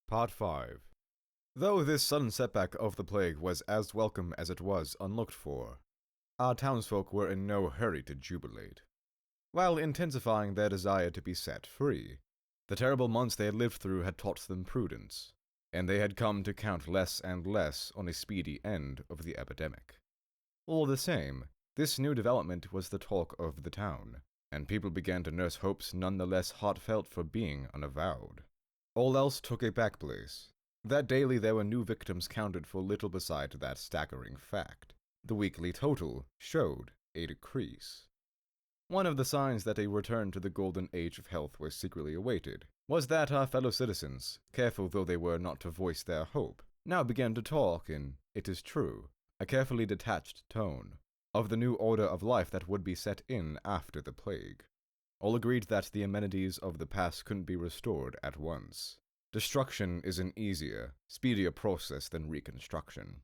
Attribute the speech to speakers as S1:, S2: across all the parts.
S1: Part 5. Though this sudden setback of the plague was as welcome as it was unlooked for, our townsfolk were in no hurry to jubilate. While intensifying their desire to be set free, the terrible months they had lived through had taught them prudence, and they had come to count less and less on a speedy end of the epidemic. All the same, this new development was the talk of the town, and people began to nurse hopes none the less heartfelt for being unavowed. All else took a back place. That daily there were new victims counted for little beside that staggering fact. The weekly total showed a decrease. One of the signs that a return to the golden age of health was secretly awaited was that our fellow citizens, careful though they were not to voice their hope, now began to talk in, it is true, a carefully detached tone, of the new order of life that would be set in after the plague. All agreed that the amenities of the past couldn't be restored at once. Destruction is an easier, speedier process than reconstruction.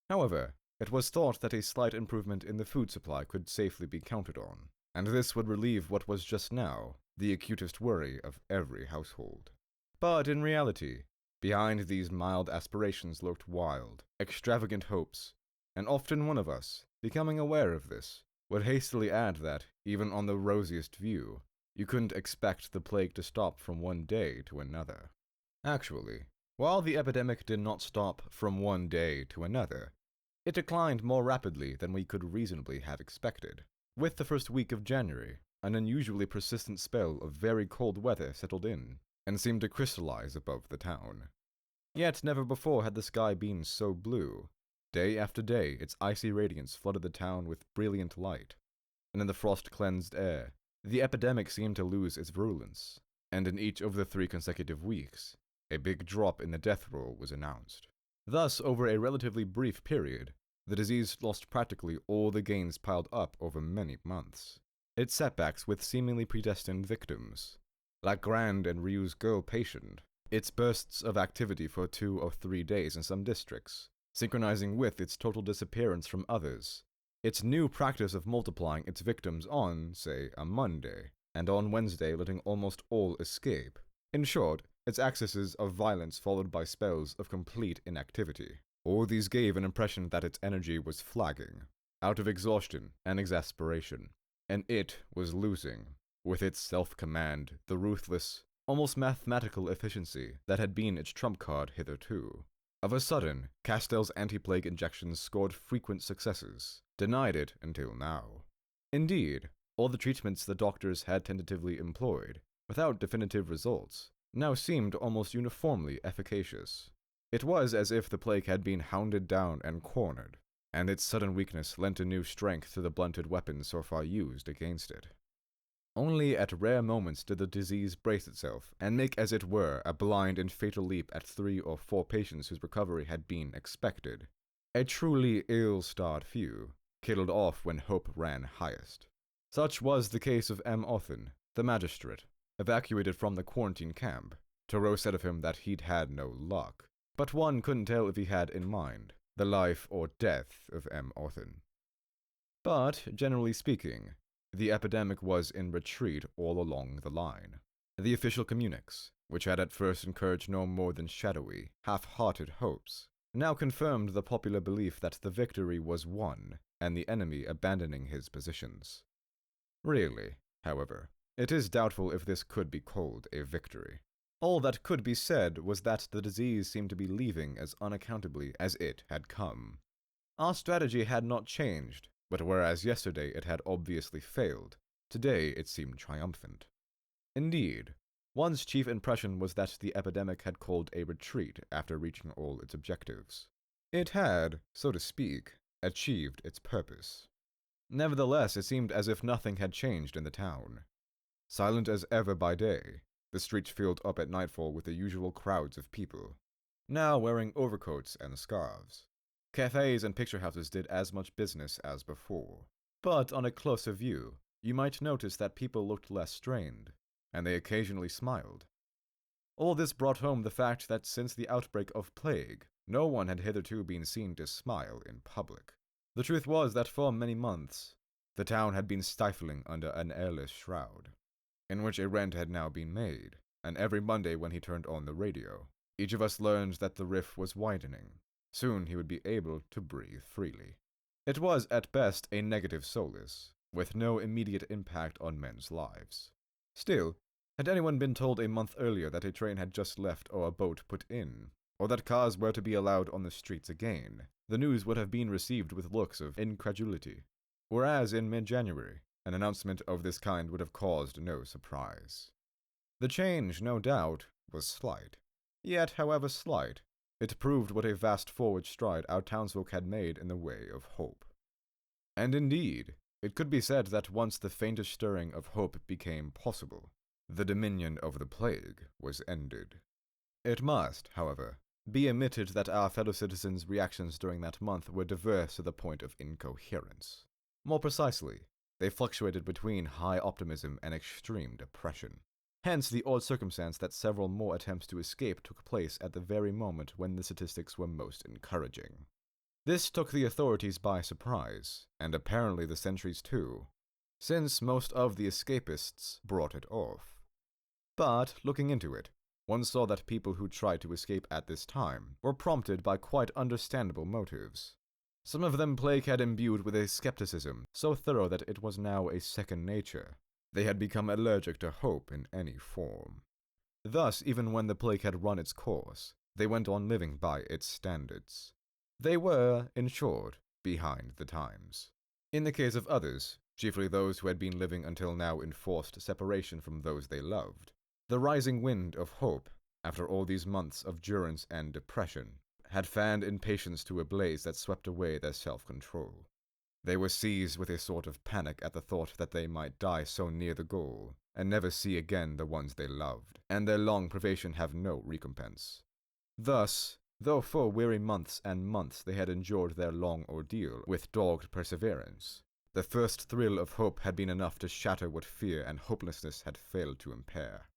S1: However, it was thought that a slight improvement in the food supply could safely be counted on, and this would relieve what was just now the acutest worry of every household. But in reality, behind these mild aspirations lurked wild, extravagant hopes, and often one of us, becoming aware of this, would hastily add that, even on the rosiest view, you couldn't expect the plague to stop from one day to another. Actually, while the epidemic did not stop from one day to another, it declined more rapidly than we could reasonably have expected. With the first week of January, an unusually persistent spell of very cold weather settled in, and seemed to crystallize above the town. Yet never before had the sky been so blue. Day after day, its icy radiance flooded the town with brilliant light, and in the frost-cleansed air, the epidemic seemed to lose its virulence, and in each of the 3 consecutive weeks, a big drop in the death roll was announced. Thus, over a relatively brief period, the disease lost practically all the gains piled up over many months. Its setbacks with seemingly predestined victims, like Grand and Ryu's girl patient, its bursts of activity for 2 or 3 days in some districts, synchronizing with its total disappearance from others, its new practice of multiplying its victims on, say, a Monday, and on Wednesday letting almost all escape. In short, its accesses of violence followed by spells of complete inactivity. All these gave an impression that its energy was flagging, out of exhaustion and exasperation, and it was losing, with its self-command, the ruthless, almost mathematical efficiency that had been its trump card hitherto. Of a sudden, Castell's anti-plague injections scored frequent successes, denied it until now. Indeed, all the treatments the doctors had tentatively employed, without definitive results, now seemed almost uniformly efficacious. It was as if the plague had been hounded down and cornered, and its sudden weakness lent a new strength to the blunted weapons so far used against it. Only at rare moments did the disease brace itself and make as it were a blind and fatal leap at 3 or 4 patients whose recovery had been expected. A truly ill-starred few, killed off when hope ran highest. Such was the case of M. Othen, the magistrate, evacuated from the quarantine camp. Thoreau said of him that he'd had no luck, but one couldn't tell if he had in mind the life or death of M. Othen. But, generally speaking, the epidemic was in retreat all along the line. The official communiques, which had at first encouraged no more than shadowy, half-hearted hopes, now confirmed the popular belief that the victory was won and the enemy abandoning his positions. Really, however, it is doubtful if this could be called a victory. All that could be said was that the disease seemed to be leaving as unaccountably as it had come. Our strategy had not changed, but whereas yesterday it had obviously failed, today it seemed triumphant. Indeed, one's chief impression was that the epidemic had called a retreat after reaching all its objectives. It had, so to speak, achieved its purpose. Nevertheless, it seemed as if nothing had changed in the town. Silent as ever by day, the streets filled up at nightfall with the usual crowds of people, now wearing overcoats and scarves. Cafes and picture houses did as much business as before, but on a closer view, you might notice that people looked less strained, and they occasionally smiled. All this brought home the fact that since the outbreak of plague, no one had hitherto been seen to smile in public. The truth was that for many months, the town had been stifling under an airless shroud, in which a rent had now been made, and every Monday when he turned on the radio, Each of us learned that the rift was widening. Soon he would be able to breathe freely. It was, at best, a negative solace, with no immediate impact on men's lives. Still, had anyone been told a month earlier that a train had just left or a boat put in, or that cars were to be allowed on the streets again, the news would have been received with looks of incredulity. Whereas in mid-January, an announcement of this kind would have caused no surprise. The change, no doubt, was slight. Yet, however slight, it proved what a vast forward stride our townsfolk had made in the way of hope. And indeed, it could be said that once the faintest stirring of hope became possible, the dominion of the plague was ended. It must, however, be admitted that our fellow citizens' reactions during that month were diverse to the point of incoherence. More precisely, they fluctuated between high optimism and extreme depression. Hence the odd circumstance that several more attempts to escape took place at the very moment when the statistics were most encouraging. This took the authorities by surprise, and apparently the sentries too, since most of the escapists brought it off. But, looking into it, one saw that people who tried to escape at this time were prompted by quite understandable motives. Some of them plague had imbued with a skepticism so thorough that it was now a second nature. They had become allergic to hope in any form. Thus, even when the plague had run its course, they went on living by its standards. They were, in short, behind the times. In the case of others, chiefly those who had been living until now in forced separation from those they loved, the rising wind of hope, after all these months of durance and depression, had fanned impatience to a blaze that swept away their self-control. They were seized with a sort of panic at the thought that they might die so near the goal, and never see again the ones they loved, and their long privation have no recompense. Thus, though for weary months and months they had endured their long ordeal with dogged perseverance, the first thrill of hope had been enough to shatter what fear and hopelessness had failed to impair.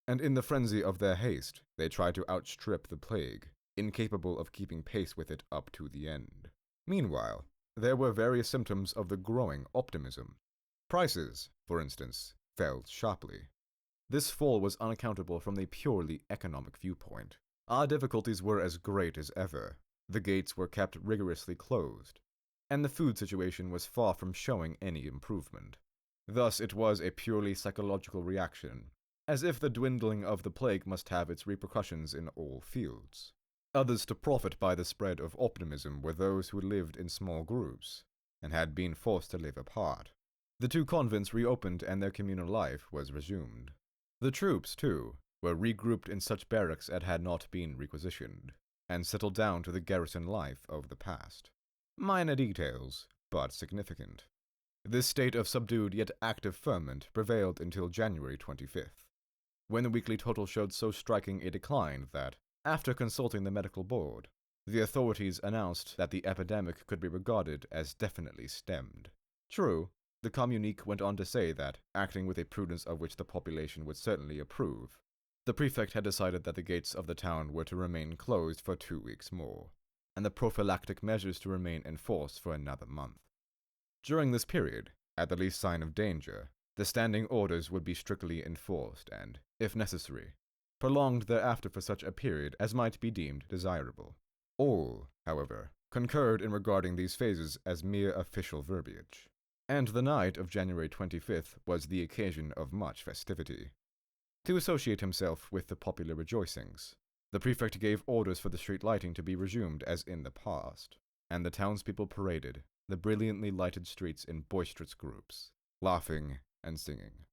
S1: And in the frenzy of their haste, they tried to outstrip the plague, incapable of keeping pace with it up to the end. Meanwhile, there were various symptoms of the growing optimism. Prices, for instance, fell sharply. This fall was unaccountable from the purely economic viewpoint. Our difficulties were as great as ever. The gates were kept rigorously closed, and the food situation was far from showing any improvement. Thus it was a purely psychological reaction, as if the dwindling of the plague must have its repercussions in all fields. Others to profit by the spread of optimism were those who lived in small groups, and had been forced to live apart. The two convents reopened and their communal life was resumed. The troops, too, were regrouped in such barracks as had not been requisitioned, and settled down to the garrison life of the past. Minor details, but significant. This state of subdued yet active ferment prevailed until January 25th, when the weekly total showed so striking a decline that, after consulting the medical board, the authorities announced that the epidemic could be regarded as definitely stemmed. True, the communique went on to say that, acting with a prudence of which the population would certainly approve, the prefect had decided that the gates of the town were to remain closed for 2 weeks more, and the prophylactic measures to remain in force for another month. During this period, at the least sign of danger, the standing orders would be strictly enforced and, if necessary, prolonged thereafter for such a period as might be deemed desirable. All, however, concurred in regarding these phases as mere official verbiage, and the night of January 25th was the occasion of much festivity. To associate himself with the popular rejoicings, the prefect gave orders for the street lighting to be resumed as in the past, and the townspeople paraded the brilliantly lighted streets in boisterous groups, laughing and singing.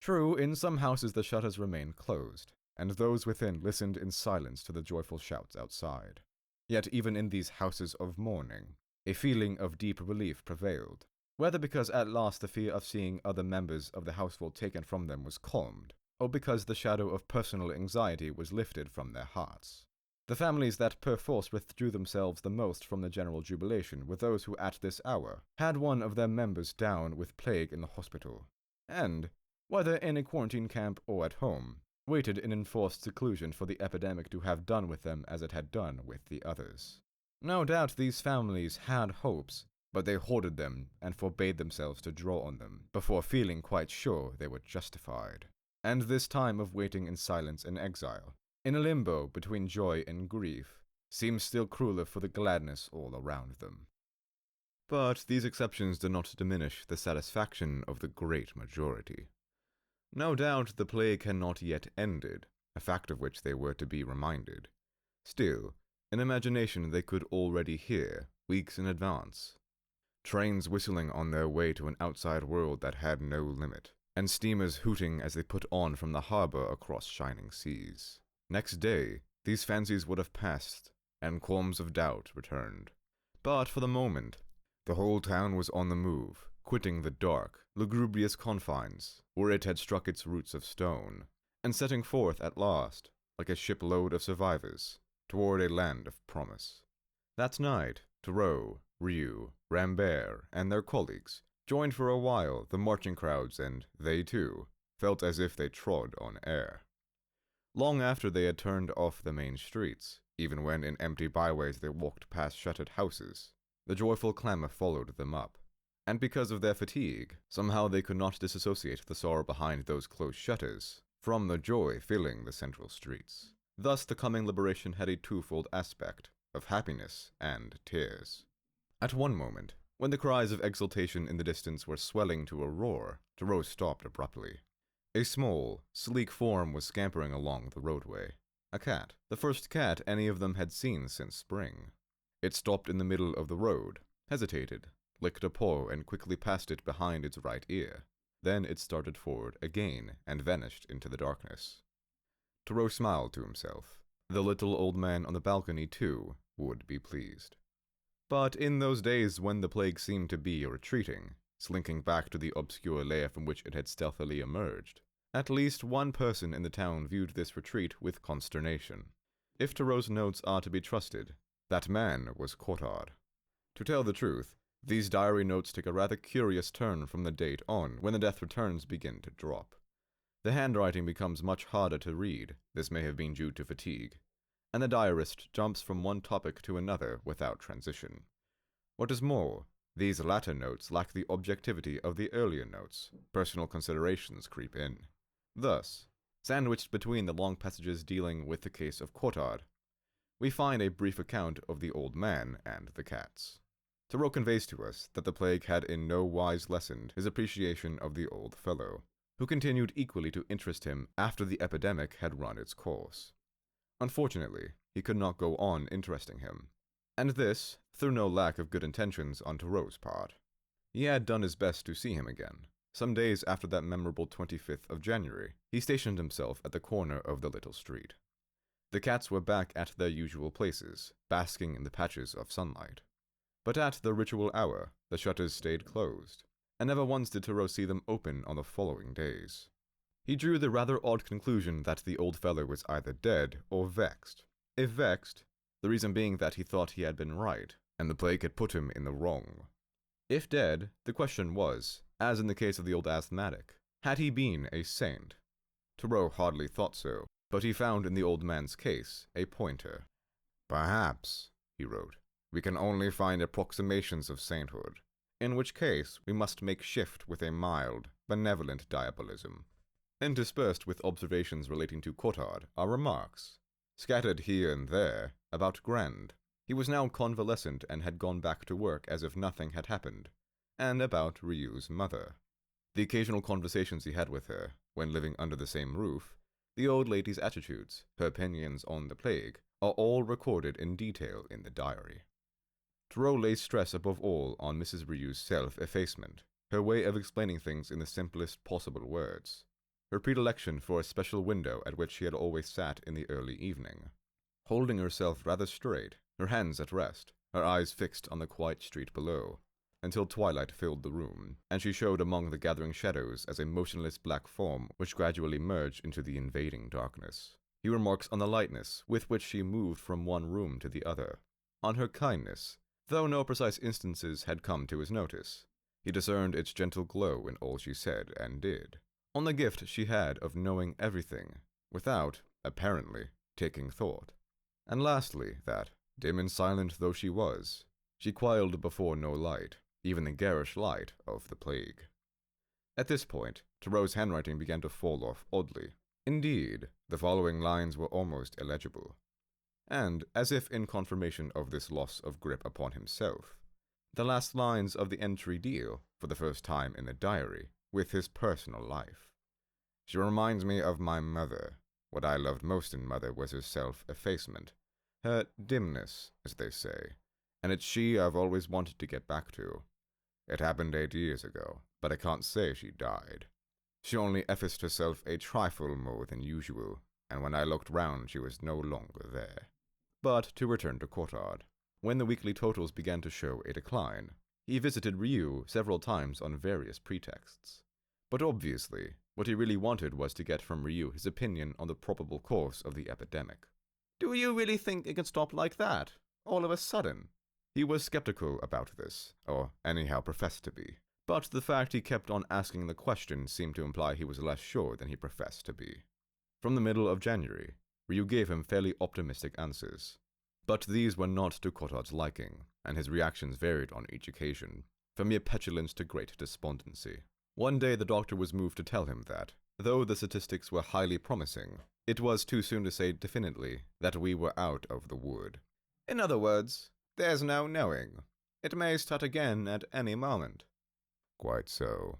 S1: True, in some houses the shutters remained closed, and those within listened in silence to the joyful shouts outside. Yet even in these houses of mourning, a feeling of deep relief prevailed, whether because at last the fear of seeing other members of the household taken from them was calmed, or because the shadow of personal anxiety was lifted from their hearts. The families that perforce withdrew themselves the most from the general jubilation were those who at this hour had one of their members down with plague in the hospital, and, whether in a quarantine camp or at home, waited in enforced seclusion for the epidemic to have done with them as it had done with the others. No doubt these families had hopes, but they hoarded them and forbade themselves to draw on them before feeling quite sure they were justified. And this time of waiting in silence and exile, in a limbo between joy and grief, seemed still crueler for the gladness all around them. But these exceptions did not diminish the satisfaction of the great majority. No doubt the plague had not yet ended, a fact of which they were to be reminded. Still, in imagination they could already hear, weeks in advance, trains whistling on their way to an outside world that had no limit, and steamers hooting as they put on from the harbor across shining seas. Next day, these fancies would have passed, and qualms of doubt returned. But for the moment, the whole town was on the move, quitting the dark, lugubrious confines, where it had struck its roots of stone, and setting forth at last, like a shipload of survivors, toward a land of promise. That night, Thoreau, Ryu, Rambert, and their colleagues joined for a while the marching crowds, and they, too, felt as if they trod on air. Long after they had turned off the main streets, even when in empty byways they walked past shuttered houses, the joyful clamor followed them up, and because of their fatigue, somehow they could not disassociate the sorrow behind those closed shutters from the joy filling the central streets. Thus the coming liberation had a twofold aspect, of happiness and tears. At one moment, when the cries of exultation in the distance were swelling to a roar, Thoreau stopped abruptly. A small, sleek form was scampering along the roadway. A cat, the first cat any of them had seen since spring. It stopped in the middle of the road, hesitated, licked a paw and quickly passed it behind its right ear. Then it started forward again and vanished into the darkness. Thoreau smiled to himself. The little old man on the balcony, too, would be pleased. But in those days when the plague seemed to be retreating, slinking back to the obscure lair from which it had stealthily emerged, at least one person in the town viewed this retreat with consternation. If Thoreau's notes are to be trusted, that man was Cottard. To tell the truth, these diary notes take a rather curious turn from the date on when the death returns begin to drop. The handwriting becomes much harder to read, this may have been due to fatigue, and the diarist jumps from one topic to another without transition. What is more, these latter notes lack the objectivity of the earlier notes. Personal considerations creep in. Thus, sandwiched between the long passages dealing with the case of Cottard, we find a brief account of the old man and the cats. Thoreau conveys to us that the plague had in no wise lessened his appreciation of the old fellow, who continued equally to interest him after the epidemic had run its course. Unfortunately, he could not go on interesting him, and this through no lack of good intentions on Thoreau's part. He had done his best to see him again. Some days after that memorable 25th of January, he stationed himself at the corner of the little street. The cats were back at their usual places, basking in the patches of sunlight. But at the ritual hour, the shutters stayed closed, and never once did Thoreau see them open on the following days. He drew the rather odd conclusion that the old fellow was either dead or vexed. If vexed, the reason being that he thought he had been right, and the plague had put him in the wrong. If dead, the question was, as in the case of the old asthmatic, had he been a saint? Thoreau hardly thought so, but he found in the old man's case a pointer. "Perhaps," he wrote, "we can only find approximations of sainthood, in which case we must make shift with a mild, benevolent diabolism." Interspersed with observations relating to Cottard are remarks, scattered here and there, about Grand. He was now convalescent and had gone back to work as if nothing had happened, and about Ryu's mother. The occasional conversations he had with her, when living under the same roof, the old lady's attitudes, her opinions on the plague, are all recorded in detail in the diary. Thoreau lays stress above all on Mrs. Ryu's self-effacement, her way of explaining things in the simplest possible words, her predilection for a special window at which she had always sat in the early evening, holding herself rather straight, her hands at rest, her eyes fixed on the quiet street below, until twilight filled the room, and she showed among the gathering shadows as a motionless black form which gradually merged into the invading darkness. He remarks on the lightness with which she moved from one room to the other, on her kindness, though no precise instances had come to his notice. He discerned its gentle glow in all she said and did, on the gift she had of knowing everything, without, apparently, taking thought. And lastly, that, dim and silent though she was, she quailed before no light, even the garish light of the plague. At this point, Thoreau's handwriting began to fall off oddly. Indeed, the following lines were almost illegible. And, as if in confirmation of this loss of grip upon himself, the last lines of the entry deal, for the first time in the diary, with his personal life. She reminds me of my mother. What I loved most in mother was her self-effacement, her dimness, as they say, and it's she I've always wanted to get back to. It happened 8 years ago, but I can't say she died. She only effaced herself a trifle more than usual, and when I looked round she was no longer there. But to return to Courtard. When the weekly totals began to show a decline, he visited Ryu several times on various pretexts. But obviously, what he really wanted was to get from Ryu his opinion on the probable course of the epidemic. "Do you really think it can stop like that, all of a sudden?" He was skeptical about this, or anyhow professed to be, but the fact he kept on asking the question seemed to imply he was less sure than he professed to be. From the middle of January, Ryu gave him fairly optimistic answers. But these were not to Courtard's liking, and his reactions varied on each occasion, from mere petulance to great despondency. One day the doctor was moved to tell him that, though the statistics were highly promising, it was too soon to say definitely that we were out of the wood. "In other words, there's no knowing. It may start again at any moment." "Quite so.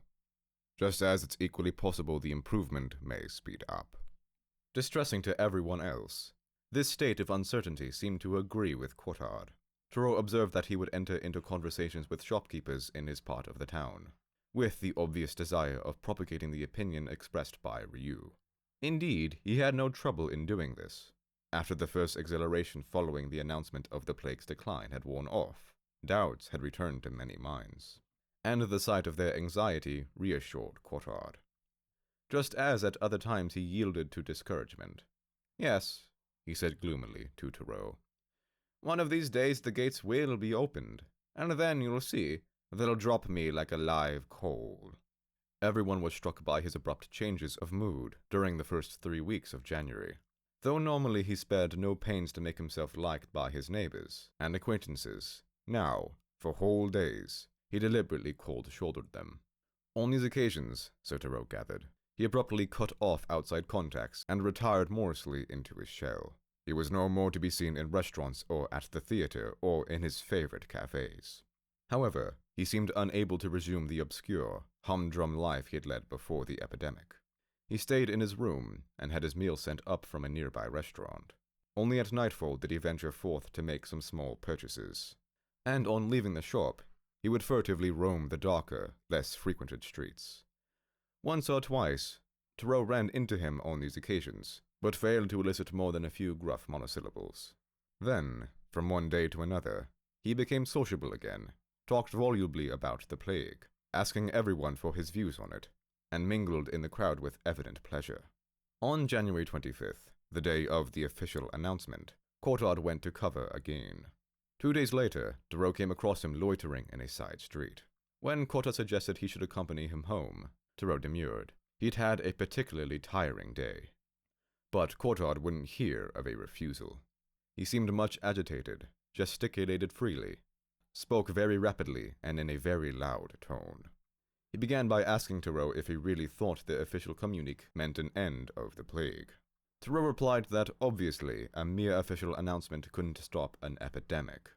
S1: Just as it's equally possible the improvement may speed up." Distressing to everyone else, this state of uncertainty seemed to agree with Courtard. Thoreau observed that he would enter into conversations with shopkeepers in his part of the town, with the obvious desire of propagating the opinion expressed by Ryu. Indeed, he had no trouble in doing this. After the first exhilaration following the announcement of the plague's decline had worn off, doubts had returned to many minds, and the sight of their anxiety reassured Courtard. Just as at other times he yielded to discouragement. "Yes," he said gloomily to Thoreau, "one of these days the gates will be opened, and then you'll see, they'll drop me like a live coal." Everyone was struck by his abrupt changes of mood during the first 3 weeks of January. Though normally he spared no pains to make himself liked by his neighbors and acquaintances, now, for whole days, he deliberately cold-shouldered them. On these occasions, so Thoreau gathered, he abruptly cut off outside contacts and retired morosely into his shell. He was no more to be seen in restaurants or at the theater or in his favorite cafes. However, he seemed unable to resume the obscure, humdrum life he had led before the epidemic. He stayed in his room and had his meal sent up from a nearby restaurant. Only at nightfall did he venture forth to make some small purchases. And on leaving the shop, he would furtively roam the darker, less frequented streets. Once or twice, Thoreau ran into him on these occasions, but failed to elicit more than a few gruff monosyllables. Then, from one day to another, he became sociable again, talked volubly about the plague, asking everyone for his views on it, and mingled in the crowd with evident pleasure. On January 25th, the day of the official announcement, Courtard went to cover again. 2 days later, Thoreau came across him loitering in a side street. When Courtard suggested he should accompany him home, Thoreau demurred. He'd had a particularly tiring day. But Courtard wouldn't hear of a refusal. He seemed much agitated, gesticulated freely, spoke very rapidly and in a very loud tone. He began by asking Thoreau if he really thought the official communique meant an end of the plague. Thoreau replied that obviously a mere official announcement couldn't stop an epidemic,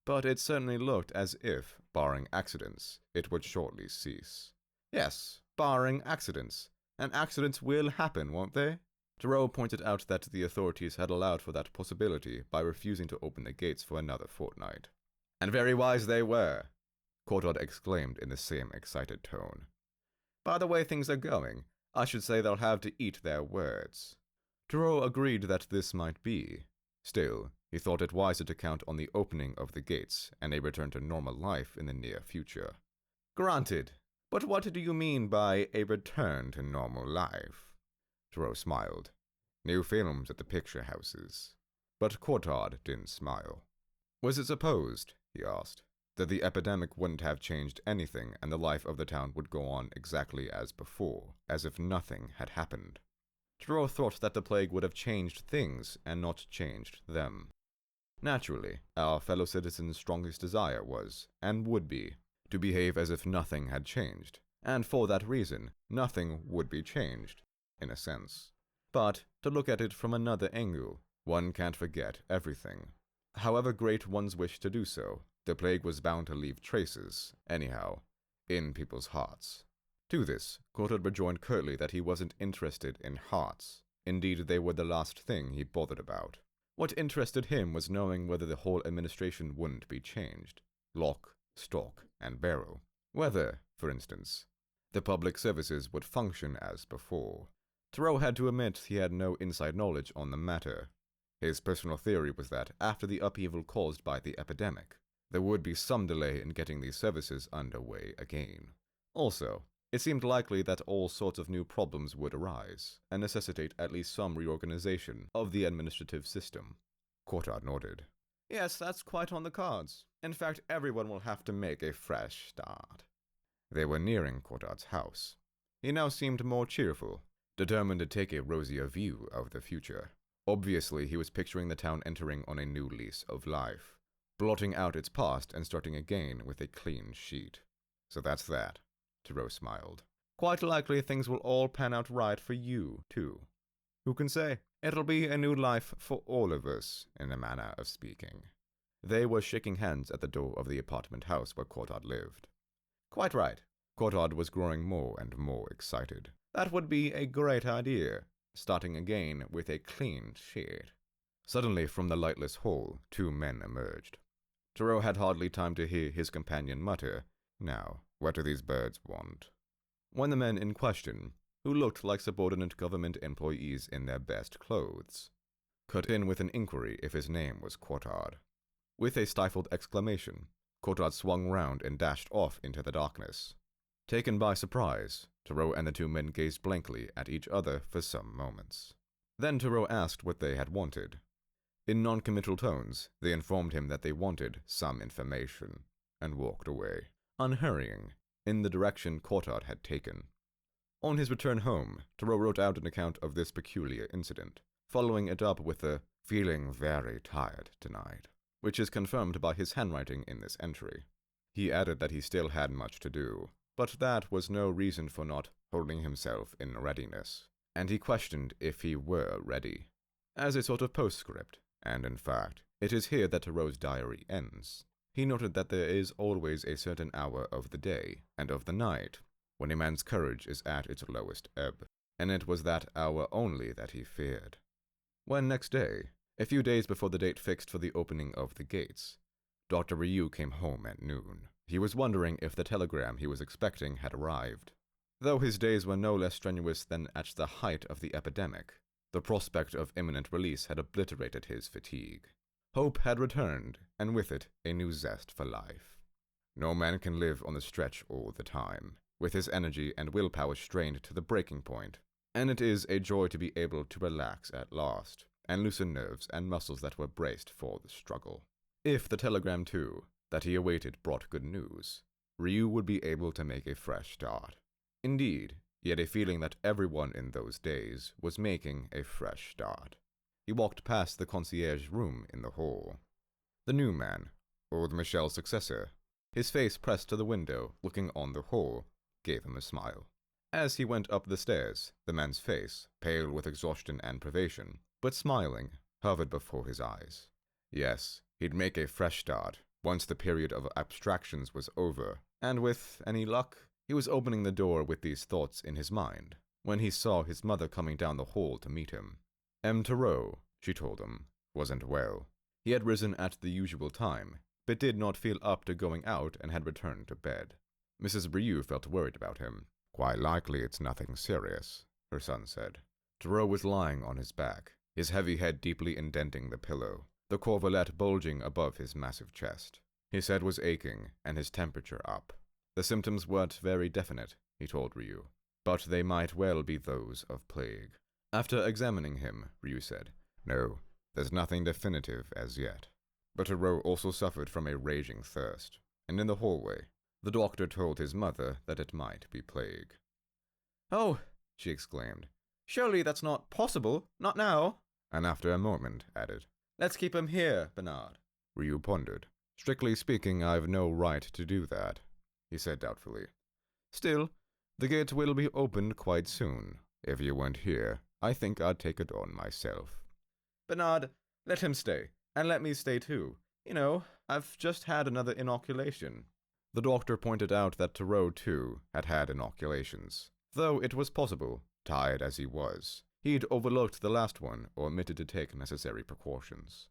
S1: but it certainly looked as if, barring accidents, it would shortly cease. "Yes, barring accidents. And accidents will happen, won't they?" Thoreau pointed out that the authorities had allowed for that possibility by refusing to open the gates for another fortnight. "And very wise they were," Courtard exclaimed in the same excited tone. "By the way things are going, I should say they'll have to eat their words." Thoreau agreed that this might be. Still, he thought it wiser to count on the opening of the gates and a return to normal life in the near future. "Granted. But what do you mean by a return to normal life?" Thoreau smiled. "New films at the picture houses." But Courtard didn't smile. "Was it supposed," he asked, "that the epidemic wouldn't have changed anything and the life of the town would go on exactly as before, as if nothing had happened?" Thoreau thought that the plague would have changed things and not changed them. Naturally, our fellow citizens' strongest desire was, and would be, to behave as if nothing had changed, and for that reason, nothing would be changed, in a sense. But, to look at it from another angle, one can't forget everything. However great one's wish to do so, the plague was bound to leave traces, anyhow, in people's hearts. To this, Courtauld rejoined curtly that he wasn't interested in hearts. Indeed, they were the last thing he bothered about. What interested him was knowing whether the whole administration wouldn't be changed. Lock, stock, and barrel. Whether, for instance, the public services would function as before. Thoreau had to admit he had no inside knowledge on the matter. His personal theory was that after the upheaval caused by the epidemic, there would be some delay in getting these services underway again. Also, it seemed likely that all sorts of new problems would arise, and necessitate at least some reorganization of the administrative system. Courtauld nodded. Yes, that's quite on the cards. In fact, everyone will have to make a fresh start. They were nearing Courtauld's house. He now seemed more cheerful, determined to take a rosier view of the future. Obviously, he was picturing the town entering on a new lease of life, blotting out its past and starting again with a clean sheet. So that's that, Thoreau smiled. Quite likely things will all pan out right for you, too. Who can say? It'll be a new life for all of us, in a manner of speaking. They were shaking hands at the door of the apartment house where Courtauld lived. Quite right. Courtauld was growing more and more excited. That would be a great idea, starting again with a clean sheet. Suddenly, from the lightless hall, two men emerged. Thoreau had hardly time to hear his companion mutter, "Now, what do these birds want?" When the men in question, who looked like subordinate government employees in their best clothes, cut in with an inquiry if his name was Courtauld. With a stifled exclamation, Courtauld swung round and dashed off into the darkness. Taken by surprise, Thoreau and the two men gazed blankly at each other for some moments. Then Thoreau asked what they had wanted. In non-committal tones, they informed him that they wanted some information, and walked away, unhurrying, in the direction Courtauld had taken. On his return home, Thoreau wrote out an account of this peculiar incident, following it up with a "feeling very tired tonight," which is confirmed by his handwriting in this entry. He added that he still had much to do, but that was no reason for not holding himself in readiness, and he questioned if he were ready, as a sort of postscript, and in fact, it is here that Thoreau's diary ends. He noted that there is always a certain hour of the day and of the night when a man's courage is at its lowest ebb, and it was that hour only that he feared. When next day, a few days before the date fixed for the opening of the gates, Dr. Ryu came home at noon. He was wondering if the telegram he was expecting had arrived. Though his days were no less strenuous than at the height of the epidemic, the prospect of imminent release had obliterated his fatigue. Hope had returned, and with it a new zest for life. No man can live on the stretch all the time, with his energy and willpower strained to the breaking point, and it is a joy to be able to relax at last, and loosen nerves and muscles that were braced for the struggle. If the telegram, too, that he awaited brought good news, Ryu would be able to make a fresh start. Indeed, he had a feeling that everyone in those days was making a fresh start. He walked past the concierge room in the hall. The new man, old Michel's successor, his face pressed to the window, looking on the hall, gave him a smile. As he went up the stairs, the man's face, pale with exhaustion and privation, but smiling, hovered before his eyes. Yes, he'd make a fresh start, once the period of abstractions was over, and with any luck, he was opening the door with these thoughts in his mind, when he saw his mother coming down the hall to meet him. Thoreau, she told him, wasn't well. He had risen at the usual time, but did not feel up to going out and had returned to bed. Mrs. Ryu felt worried about him. Quite likely it's nothing serious, her son said. Thoreau was lying on his back, his heavy head deeply indenting the pillow, the corvelet bulging above his massive chest. His head was aching, and his temperature up. The symptoms weren't very definite, he told Ryu, but they might well be those of plague. After examining him, Ryu said, "No, there's nothing definitive as yet." But Thoreau also suffered from a raging thirst, and in the hallway, the doctor told his mother that it might be plague. "Oh," she exclaimed, "surely that's not possible, not now." And after a moment added, "Let's keep him here, Bernard." Ryu pondered. "Strictly speaking, I've no right to do that," he said doubtfully. "Still, the gate will be opened quite soon. If you weren't here, I think I'd take it on myself. Bernard, let him stay, and let me stay too. You know, I've just had another inoculation. The doctor pointed out that Tarot, too, had had inoculations, though it was possible, tired as he was, he'd overlooked the last one or omitted to take necessary precautions.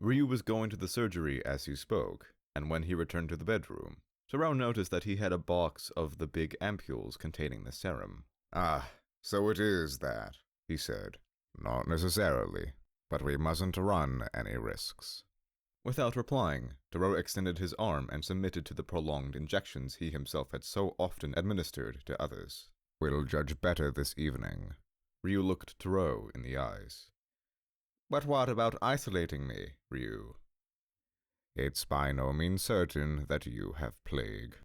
S1: Ryu was going to the surgery as he spoke, and when he returned to the bedroom, Tarot noticed that he had a box of the big ampules containing the serum. "Ah, so it is that," he said. "Not necessarily, but we mustn't run any risks." Without replying, Tarot extended his arm and submitted to the prolonged injections he himself had so often administered to others. "We'll judge better this evening." Ryu looked Tarot in the eyes. "But what about isolating me, Ryu?" "It's by no means certain that you have plague."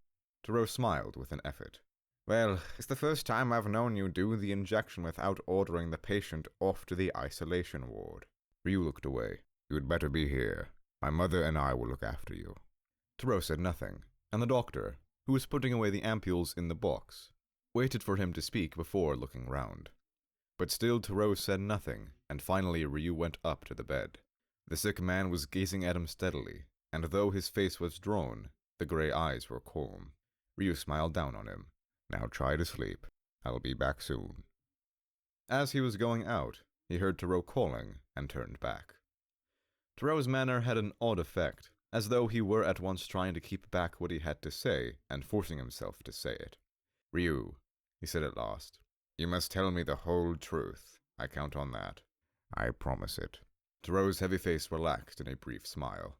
S1: Tarot smiled with an effort. "Well, it's the first time I've known you do the injection without ordering the patient off to the isolation ward." Ryu looked away. "You'd better be here. My mother and I will look after you." Tarot said nothing, and the doctor, who was putting away the ampules in the box, waited for him to speak before looking round. But still Tarot said nothing, and finally Ryu went up to the bed. The sick man was gazing at him steadily, and though his face was drawn, the grey eyes were calm. Ryu smiled down on him. "Now try to sleep. I'll be back soon." As he was going out, he heard Tarot calling and turned back. Tarot's manner had an odd effect, as though he were at once trying to keep back what he had to say and forcing himself to say it. "Ryu," he said at last, "you must tell me the whole truth. I count on that." "I promise it." Tarot's heavy face relaxed in a brief smile.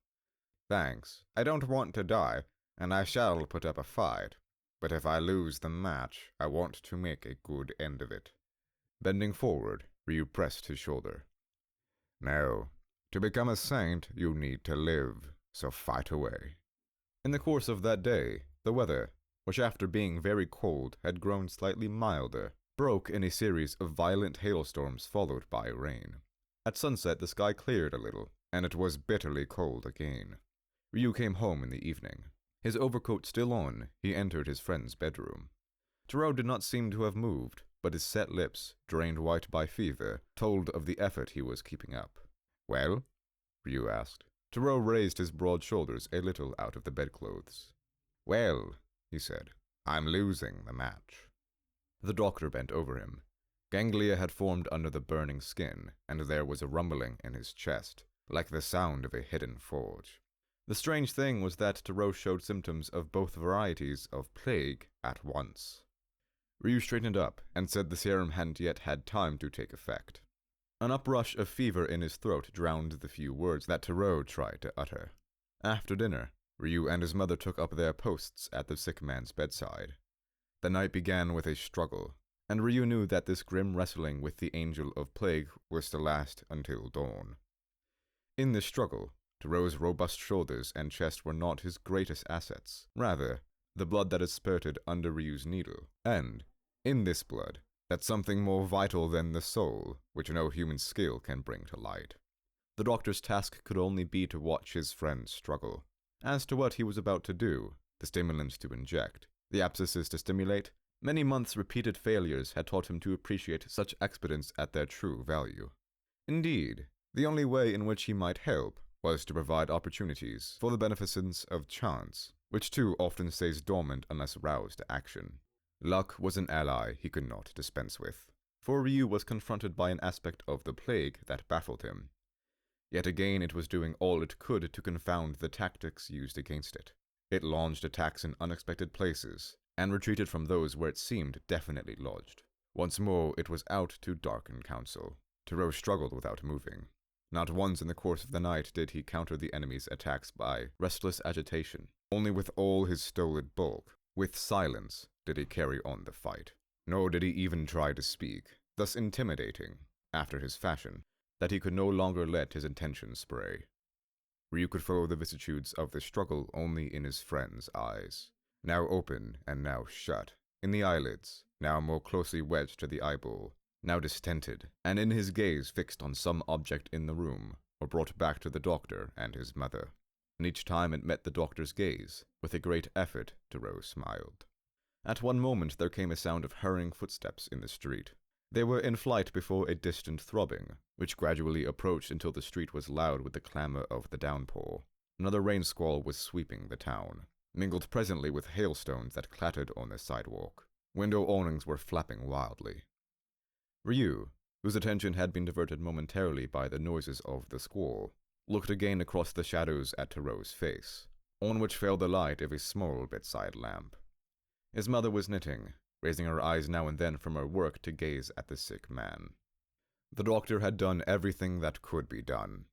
S1: "Thanks. I don't want to die, and I shall put up a fight. But if I lose the match, I want to make a good end of it." Bending forward, Ryu pressed his shoulder. "No. To become a saint, you need to live, so fight away." In the course of that day, the weather, which after being very cold had grown slightly milder, broke in a series of violent hailstorms followed by rain. At sunset the sky cleared a little, and it was bitterly cold again. Ryu came home in the evening. His overcoat still on, he entered his friend's bedroom. Tarot did not seem to have moved, but his set lips, drained white by fever, told of the effort he was keeping up. "Well?" Ryu asked. Tarot raised his broad shoulders a little out of the bedclothes. "Well," he said, "I'm losing the match." The doctor bent over him. Ganglia had formed under the burning skin, and there was a rumbling in his chest, like the sound of a hidden forge. The strange thing was that Tarot showed symptoms of both varieties of plague at once. Ryu straightened up and said the serum hadn't yet had time to take effect. An uprush of fever in his throat drowned the few words that Tarot tried to utter. After dinner, Ryu and his mother took up their posts at the sick man's bedside. The night began with a struggle, and Ryu knew that this grim wrestling with the angel of plague was to last until dawn. In this struggle, Tarot's robust shoulders and chest were not his greatest assets, rather, the blood that is spurted under Ryu's needle, and, in this blood, that something more vital than the soul, which no human skill can bring to light. The doctor's task could only be to watch his friend struggle. As to what he was about to do, the stimulants to inject, the abscesses to stimulate, many months' repeated failures had taught him to appreciate such expedients at their true value. Indeed, the only way in which he might help was to provide opportunities for the beneficence of chance, which too often stays dormant unless roused to action. Luck was an ally he could not dispense with, for Ryu was confronted by an aspect of the plague that baffled him. Yet again it was doing all it could to confound the tactics used against it. It launched attacks in unexpected places, and retreated from those where it seemed definitely lodged. Once more it was out to darken counsel. Tarot struggled without moving. Not once in the course of the night did he counter the enemy's attacks by restless agitation. Only with all his stolid bulk, with silence, did he carry on the fight. Nor did he even try to speak, thus intimidating, after his fashion, that he could no longer let his intentions spray. Ryu could follow the vicissitudes of the struggle only in his friend's eyes, now open and now shut, in the eyelids, now more closely wedged to the eyeball, now distended, and in his gaze fixed on some object in the room, or brought back to the doctor and his mother. And each time it met the doctor's gaze, with a great effort, Tarot smiled. At one moment there came a sound of hurrying footsteps in the street. They were in flight before a distant throbbing, which gradually approached until the street was loud with the clamor of the downpour. Another rain squall was sweeping the town, mingled presently with hailstones that clattered on the sidewalk. Window awnings were flapping wildly. Ryu, whose attention had been diverted momentarily by the noises of the squall, looked again across the shadows at Taro's face, on which fell the light of a small bedside lamp. His mother was knitting, raising her eyes now and then from her work to gaze at the sick man. The doctor had done everything that could be done.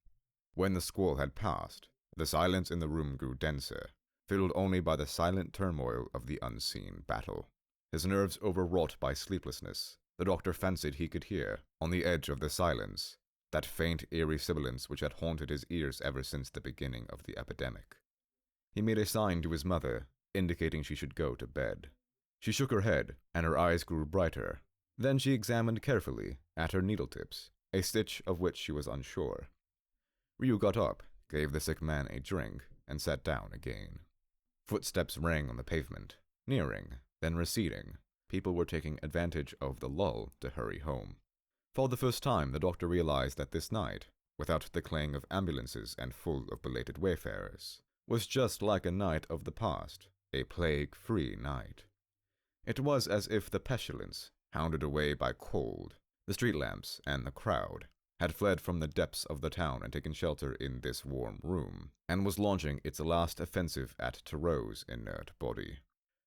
S1: When the squall had passed, the silence in the room grew denser, filled only by the silent turmoil of the unseen battle. His nerves overwrought by sleeplessness, the doctor fancied he could hear, on the edge of the silence, that faint, eerie sibilance which had haunted his ears ever since the beginning of the epidemic. He made a sign to his mother, indicating she should go to bed. She shook her head, and her eyes grew brighter. Then she examined carefully, at her needle-tips, a stitch of which she was unsure. Ryu got up, gave the sick man a drink, and sat down again. Footsteps rang on the pavement, nearing, then receding. People were taking advantage of the lull to hurry home. For the first time, the doctor realized that this night, without the clang of ambulances and full of belated wayfarers, was just like a night of the past, a plague-free night. It was as if the pestilence, hounded away by cold, the street lamps, and the crowd, had fled from the depths of the town and taken shelter in this warm room, and was launching its last offensive at Taro's inert body.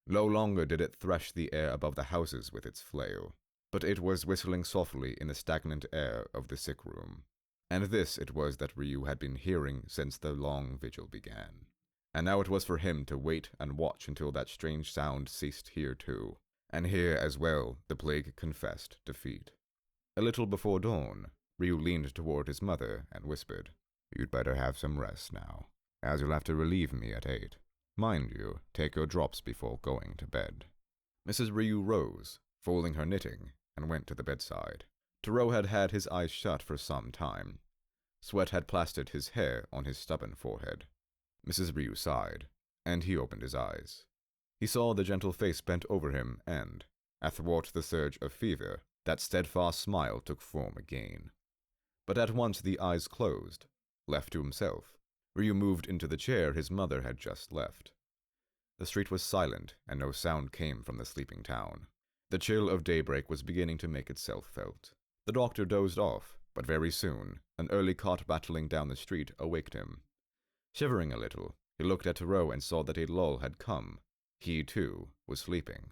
S1: No longer did it thresh the air above the houses with its flail, but it was whistling softly in the stagnant air of the sick room. And this it was that Ryu had been hearing since the long vigil began. And now it was for him to wait and watch until that strange sound ceased here too, and here as well the plague confessed defeat. A little before dawn, Ryu leaned toward his mother and whispered, "You'd better have some rest now, as you'll have to relieve me at 8. Mind you, take your drops before going to bed." Mrs. Ryu rose, folding her knitting, and went to the bedside. Taro had had his eyes shut for some time. Sweat had plastered his hair on his stubborn forehead. Mrs. Ryu sighed, and he opened his eyes. He saw the gentle face bent over him, and, athwart the surge of fever, that steadfast smile took form again. But at once the eyes closed. Left to himself, Ryu moved into the chair his mother had just left. The street was silent, and no sound came from the sleeping town. The chill of daybreak was beginning to make itself felt. The doctor dozed off, but very soon, an early cart rattling down the street awaked him. Shivering a little, he looked at Taro and saw that a lull had come. He, too, was sleeping.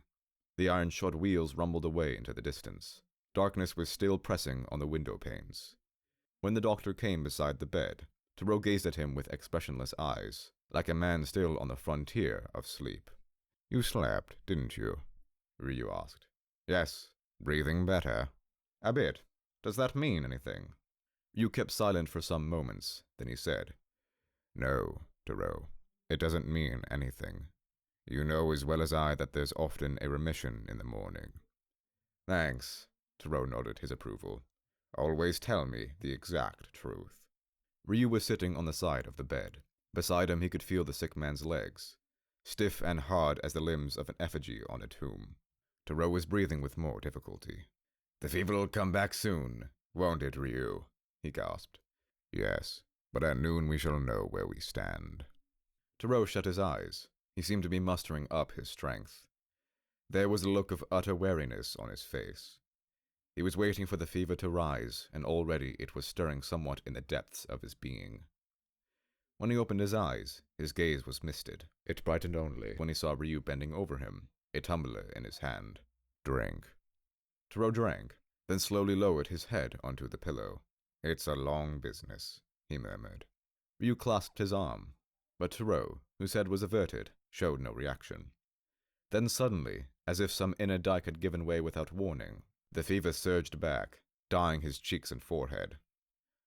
S1: The iron-shod wheels rumbled away into the distance. Darkness was still pressing on the window panes. When the doctor came beside the bed, Taro gazed at him with expressionless eyes, like a man still on the frontier of sleep. "You slept, didn't you?" Ryu asked. "Yes. Breathing better?" "A bit. Does that mean anything?" Ryu kept silent for some moments, then he said, "No, Taro, it doesn't mean anything. You know as well as I that there's often a remission in the morning." "Thanks," Taro nodded his approval. "Always tell me the exact truth." Ryu was sitting on the side of the bed. Beside him he could feel the sick man's legs, stiff and hard as the limbs of an effigy on a tomb. Taro was breathing with more difficulty. "The fever'll come back soon, won't it, Ryu?" he gasped. "Yes, but at noon we shall know where we stand." Taro shut his eyes. He seemed to be mustering up his strength. There was a look of utter weariness on his face. He was waiting for the fever to rise, and already it was stirring somewhat in the depths of his being. When he opened his eyes, his gaze was misted. It brightened only when he saw Ryu bending over him, a tumbler in his hand. "Drink." Taro drank, then slowly lowered his head onto the pillow. "It's a long business," he murmured. Ryu clasped his arm, but Taro, whose head was averted, showed no reaction. Then suddenly, as if some inner dike had given way without warning, the fever surged back, dyeing his cheeks and forehead.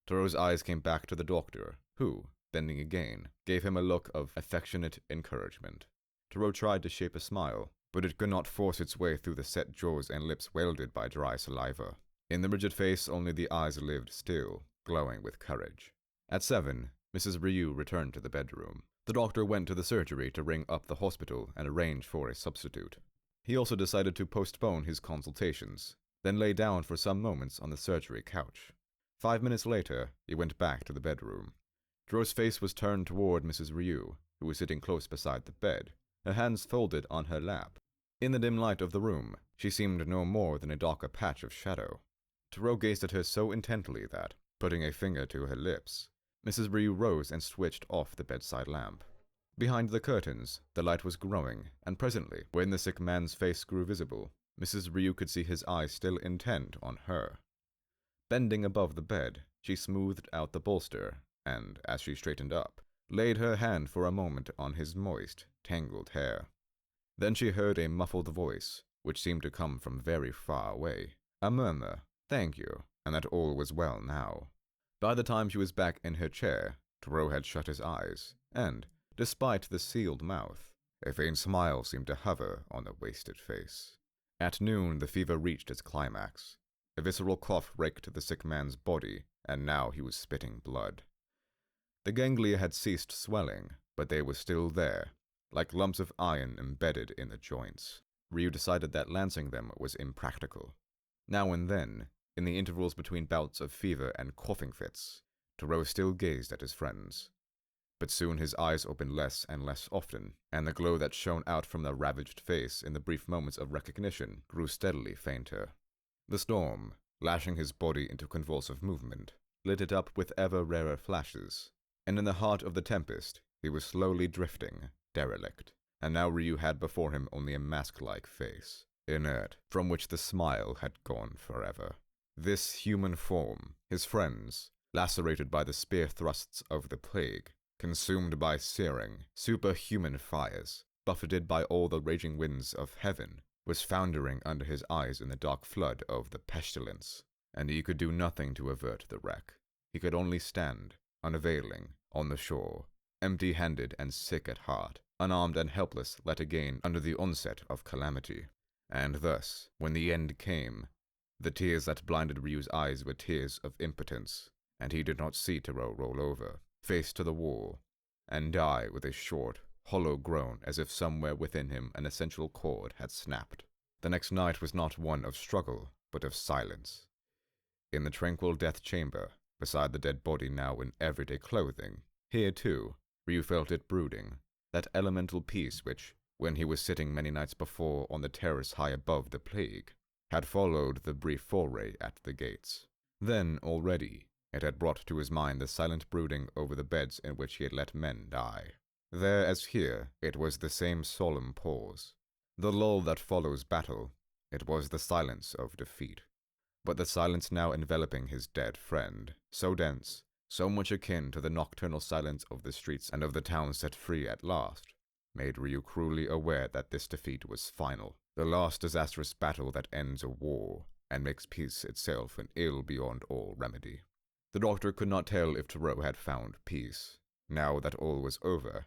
S1: Taro's eyes came back to the doctor, who, bending again, gave him a look of affectionate encouragement. Taro tried to shape a smile, but it could not force its way through the set jaws and lips welded by dry saliva. In the rigid face only the eyes lived still, glowing with courage. At 7, Mrs. Ryu returned to the bedroom. The doctor went to the surgery to ring up the hospital and arrange for a substitute. He also decided to postpone his consultations. then lay down for some moments on the surgery couch. 5 minutes later, he went back to the bedroom. Dro's face was turned toward Mrs. Ryu, who was sitting close beside the bed, her hands folded on her lap. In the dim light of the room, she seemed no more than a darker patch of shadow. Taro gazed at her so intently that, putting a finger to her lips, Mrs. Ryu rose and switched off the bedside lamp. Behind the curtains, the light was growing, and presently, when the sick man's face grew visible, Mrs. Ryu could see his eyes still intent on her. Bending above the bed, she smoothed out the bolster, and, as she straightened up, laid her hand for a moment on his moist, tangled hair. Then she heard a muffled voice, which seemed to come from very far away, a murmur, "Thank you," and that all was well now. By the time she was back in her chair, Taro had shut his eyes, and, despite the sealed mouth, a faint smile seemed to hover on the wasted face. At noon, the fever reached its climax. A visceral cough raked the sick man's body, and now he was spitting blood. The ganglia had ceased swelling, but they were still there, like lumps of iron embedded in the joints. Ryu decided that lancing them was impractical. Now and then, in the intervals between bouts of fever and coughing fits, Taro still gazed at his friends. But soon his eyes opened less and less often, and the glow that shone out from the ravaged face in the brief moments of recognition grew steadily fainter. The storm, lashing his body into convulsive movement, lit it up with ever rarer flashes, and in the heart of the tempest he was slowly drifting, derelict, and now Ryu had before him only a mask-like face, inert, from which the smile had gone forever. This human form, his friends, lacerated by the spear thrusts of the plague, consumed by searing, superhuman fires, buffeted by all the raging winds of heaven, was foundering under his eyes in the dark flood of the pestilence, and he could do nothing to avert the wreck. He could only stand, unavailing, on the shore, empty-handed and sick at heart, unarmed and helpless yet again under the onset of calamity. And thus, when the end came, the tears that blinded Ryu's eyes were tears of impotence, and he did not see Taro roll over, face to the wall, and die with a short, hollow groan as if somewhere within him an essential cord had snapped. The next night was not one of struggle, but of silence. In the tranquil death chamber, beside the dead body now in everyday clothing, here too, Ryu felt it brooding, that elemental peace which, when he was sitting many nights before on the terrace high above the plague, had followed the brief foray at the gates. Then, already, it had brought to his mind the silent brooding over the beds in which he had let men die. There as here, it was the same solemn pause. The lull that follows battle, it was the silence of defeat. But the silence now enveloping his dead friend, so dense, so much akin to the nocturnal silence of the streets and of the town set free at last, made Ryu cruelly aware that this defeat was final, the last disastrous battle that ends a war, and makes peace itself an ill beyond all remedy. The doctor could not tell if Taro had found peace, now that all was over,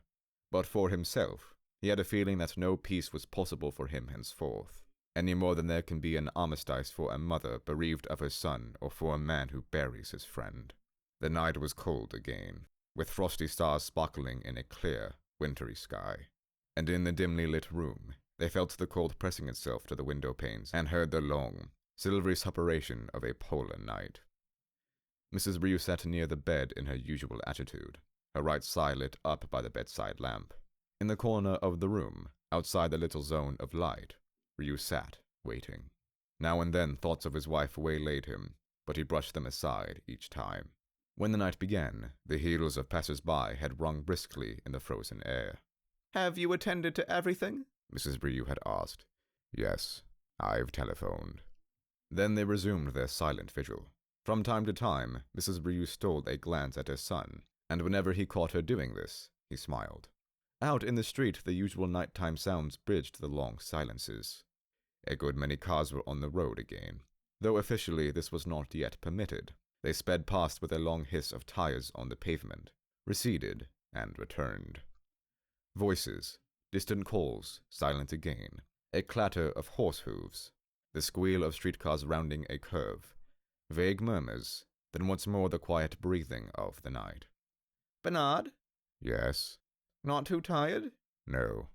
S1: but for himself, he had a feeling that no peace was possible for him henceforth, any more than there can be an armistice for a mother bereaved of her son or for a man who buries his friend. The night was cold again, with frosty stars sparkling in a clear, wintry sky, and in the dimly lit room, they felt the cold pressing itself to the window panes and heard the long, silvery suppuration of a polar night. Mrs. Ryu sat near the bed in her usual attitude, her right side lit up by the bedside lamp. In the corner of the room, outside the little zone of light, Ryu sat, waiting. Now and then thoughts of his wife waylaid him, but he brushed them aside each time. When the night began, the heels of passers-by had rung briskly in the frozen air. "Have you attended to everything?" Mrs. Ryu had asked. "Yes, I've telephoned." Then they resumed their silent vigil. From time to time, Mrs. Ryu stole a glance at her son, and whenever he caught her doing this, he smiled. Out in the street, the usual nighttime sounds bridged the long silences. A good many cars were on the road again, though officially this was not yet permitted. They sped past with a long hiss of tires on the pavement, receded, and returned. Voices, distant calls, silent again, a clatter of horse hooves, the squeal of streetcars rounding a curve, vague murmurs, then once more the quiet breathing of the night. "Bernard?" "Yes." "Not too tired?" "No."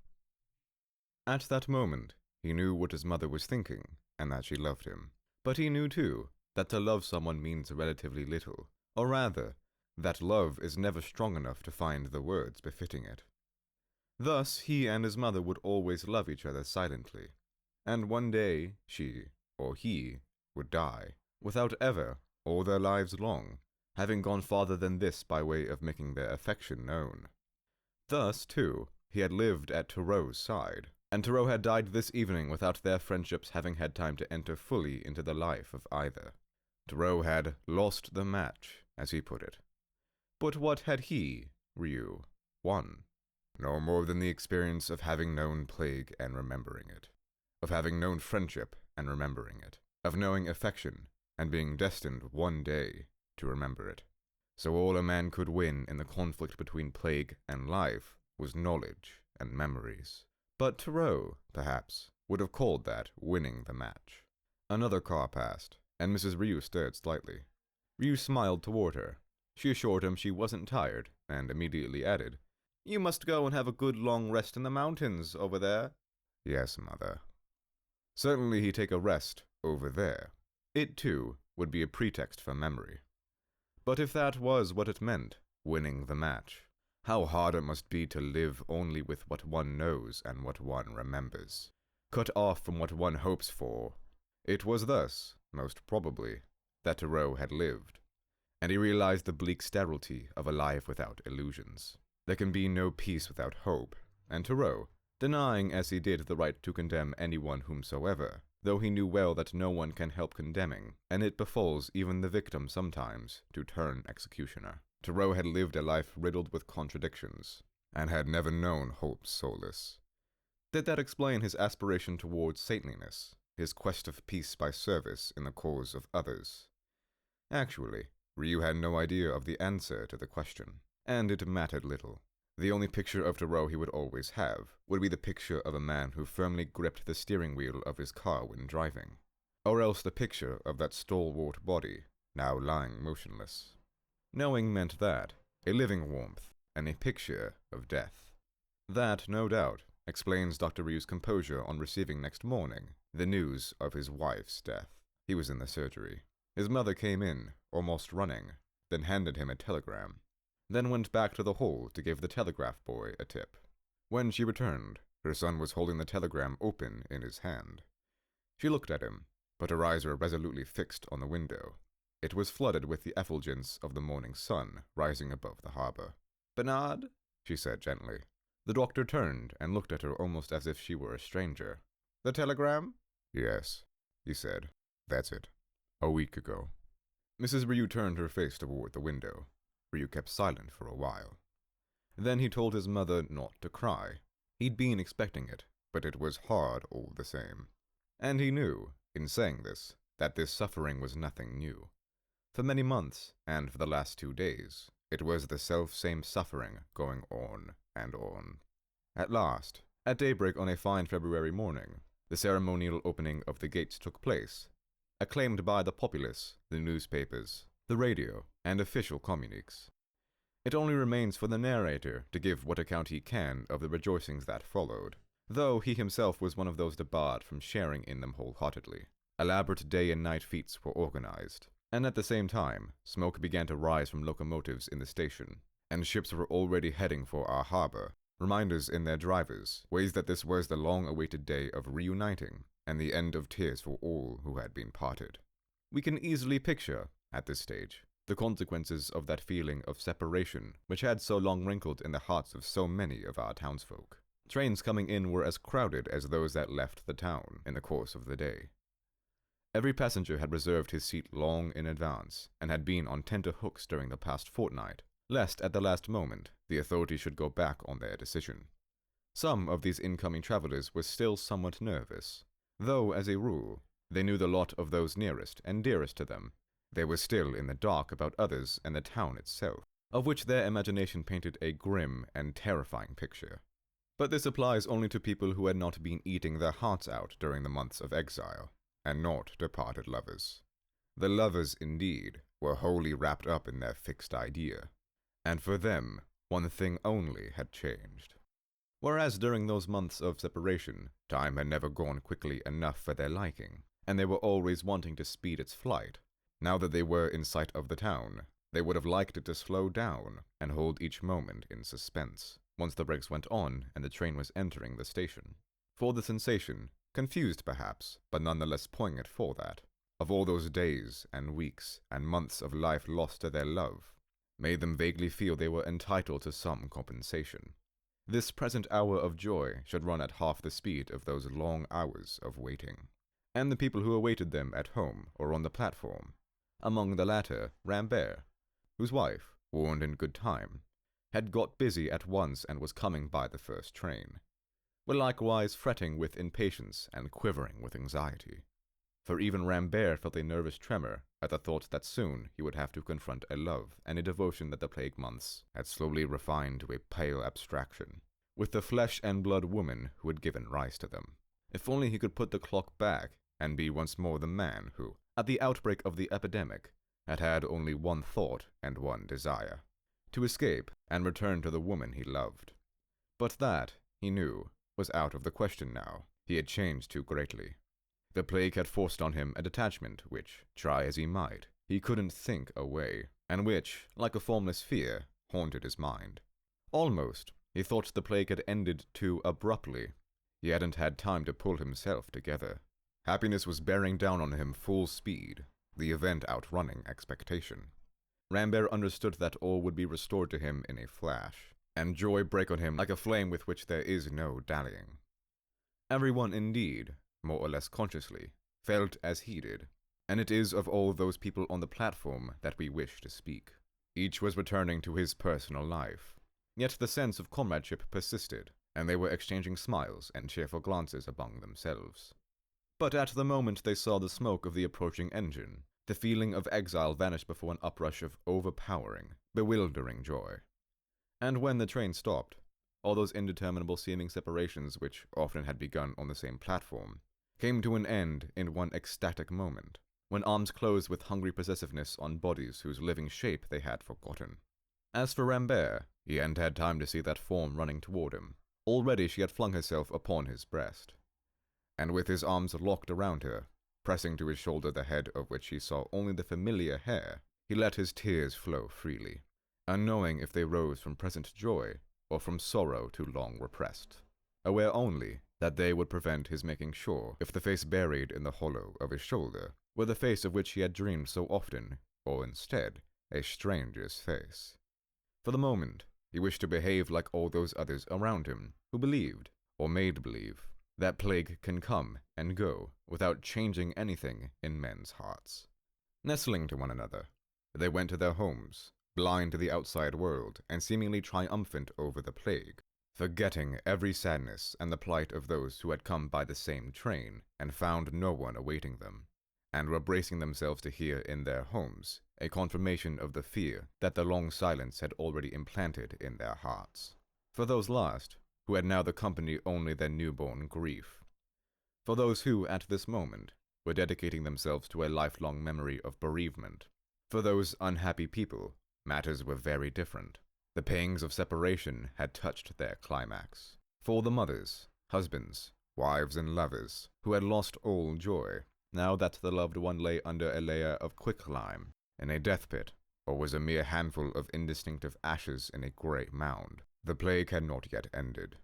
S1: At that moment, he knew what his mother was thinking, and that she loved him. But he knew too that to love someone means relatively little, or rather, that love is never strong enough to find the words befitting it. Thus, he and his mother would always love each other silently, and one day she, or he, would die, without ever, all their lives long, having gone farther than this by way of making their affection known. Thus, too, he had lived at Thoreau's side, and Thoreau had died this evening without their friendships having had time to enter fully into the life of either. Thoreau had lost the match, as he put it. But what had he, Ryu, won? No more than the experience of having known plague and remembering it, of having known friendship and remembering it, of knowing affection and being destined one day to remember it. So all a man could win in the conflict between plague and life was knowledge and memories. But Thoreau, perhaps, would have called that winning the match. Another car passed, and Mrs. Ryu stirred slightly. Ryu smiled toward her. She assured him she wasn't tired, and immediately added, "You must go and have a good long rest in the mountains over there." "Yes, mother." Certainly he'd take a rest over there. It, too, would be a pretext for memory. But if that was what it meant, winning the match, how hard it must be to live only with what one knows and what one remembers, cut off from what one hopes for. It was thus, most probably, that Thoreau had lived, and he realized the bleak sterility of a life without illusions. There can be no peace without hope, and Thoreau, denying as he did the right to condemn anyone whomsoever, though he knew well that no one can help condemning, and it befalls even the victim sometimes to turn executioner. Thoreau had lived a life riddled with contradictions, and had never known hope's solace. Did that explain his aspiration towards saintliness, his quest of peace by service in the cause of others? Actually, Ryu had no idea of the answer to the question, and it mattered little. The only picture of Thoreau he would always have would be the picture of a man who firmly gripped the steering wheel of his car when driving, or else the picture of that stalwart body, now lying motionless. Knowing meant that, a living warmth, and a picture of death. That, no doubt, explains Dr. Ryu's composure on receiving next morning the news of his wife's death. He was in the surgery. His mother came in, almost running, then handed him a telegram, then went back to the hall to give the telegraph boy a tip. When she returned, her son was holding the telegram open in his hand. She looked at him, but her eyes were resolutely fixed on the window. It was flooded with the effulgence of the morning sun rising above the harbor. "Bernard?" she said gently. The doctor turned and looked at her almost as if she were a stranger. "The telegram?" "Yes," he said. "That's it. A week ago." Mrs. Ryu turned her face toward the window. Ryu kept silent for a while. Then he told his mother not to cry. He'd been expecting it, but it was hard all the same. And he knew, in saying this, that this suffering was nothing new. For many months, and for the last 2 days, it was the self-same suffering going on and on. At last, at daybreak on a fine February morning, the ceremonial opening of the gates took place, acclaimed by the populace, the newspapers, the radio, and official communiques. It only remains for the narrator to give what account he can of the rejoicings that followed, though he himself was one of those debarred from sharing in them wholeheartedly. Elaborate day and night feats were organized, and at the same time, smoke began to rise from locomotives in the station, and ships were already heading for our harbor, reminders in their drivers, ways that this was the long-awaited day of reuniting, and the end of tears for all who had been parted. We can easily picture, at this stage, the consequences of that feeling of separation which had so long wrinkled in the hearts of so many of our townsfolk. Trains coming in were as crowded as those that left the town in the course of the day. Every passenger had reserved his seat long in advance, and had been on tenterhooks during the past fortnight, lest at the last moment the authorities should go back on their decision. Some of these incoming travelers were still somewhat nervous, though, as a rule, they knew the lot of those nearest and dearest to them. They were still in the dark about others and the town itself, of which their imagination painted a grim and terrifying picture. But this applies only to people who had not been eating their hearts out during the months of exile, and not departed lovers. The lovers, indeed, were wholly wrapped up in their fixed idea, and for them, one thing only had changed. Whereas during those months of separation, time had never gone quickly enough for their liking, and they were always wanting to speed its flight. Now that they were in sight of the town, they would have liked it to slow down and hold each moment in suspense, once the brakes went on and the train was entering the station. For the sensation, confused perhaps, but nonetheless poignant for that, of all those days and weeks and months of life lost to their love, made them vaguely feel they were entitled to some compensation. This present hour of joy should run at half the speed of those long hours of waiting, and the people who awaited them at home or on the platform. Among the latter, Rambert, whose wife, warned in good time, had got busy at once and was coming by the first train, were likewise fretting with impatience and quivering with anxiety. For even Rambert felt a nervous tremor at the thought that soon he would have to confront a love and a devotion that the plague months had slowly refined to a pale abstraction, with the flesh and blood woman who had given rise to them. If only he could put the clock back and be once more the man who, at the outbreak of the epidemic, had had only one thought and one desire: to escape and return to the woman he loved. But that, he knew, was out of the question now. He had changed too greatly. The plague had forced on him a detachment which, try as he might, he couldn't think away, and which, like a formless fear, haunted his mind. Almost, he thought the plague had ended too abruptly. He hadn't had time to pull himself together. Happiness was bearing down on him full speed, the event outrunning expectation. Rambert understood that all would be restored to him in a flash, and joy break on him like a flame with which there is no dallying. Everyone, indeed, more or less consciously, felt as he did, and it is of all those people on the platform that we wish to speak. Each was returning to his personal life, yet the sense of comradeship persisted, and they were exchanging smiles and cheerful glances among themselves. But at the moment they saw the smoke of the approaching engine, the feeling of exile vanished before an uprush of overpowering, bewildering joy. And when the train stopped, all those indeterminable seeming separations which often had begun on the same platform came to an end in one ecstatic moment, when arms closed with hungry possessiveness on bodies whose living shape they had forgotten. As for Rambert, he hadn't had time to see that form running toward him. Already she had flung herself upon his breast, and with his arms locked around her, pressing to his shoulder the head of which he saw only the familiar hair, he let his tears flow freely, unknowing if they rose from present joy or from sorrow too long repressed, aware only that they would prevent his making sure if the face buried in the hollow of his shoulder were the face of which he had dreamed so often, or instead, a stranger's face. For the moment, he wished to behave like all those others around him who believed, or made believe, that plague can come and go without changing anything in men's hearts. Nestling to one another, they went to their homes, blind to the outside world and seemingly triumphant over the plague, forgetting every sadness and the plight of those who had come by the same train and found no one awaiting them, and were bracing themselves to hear in their homes a confirmation of the fear that the long silence had already implanted in their hearts. For those last, who had now the company only their newborn grief. For those who, at this moment, were dedicating themselves to a lifelong memory of bereavement. For those unhappy people, matters were very different. The pangs of separation had touched their climax. For the mothers, husbands, wives and lovers, who had lost all joy, now that the loved one lay under a layer of quicklime, in a death pit, or was a mere handful of indistinctive ashes in a grey mound, the plague had not yet ended.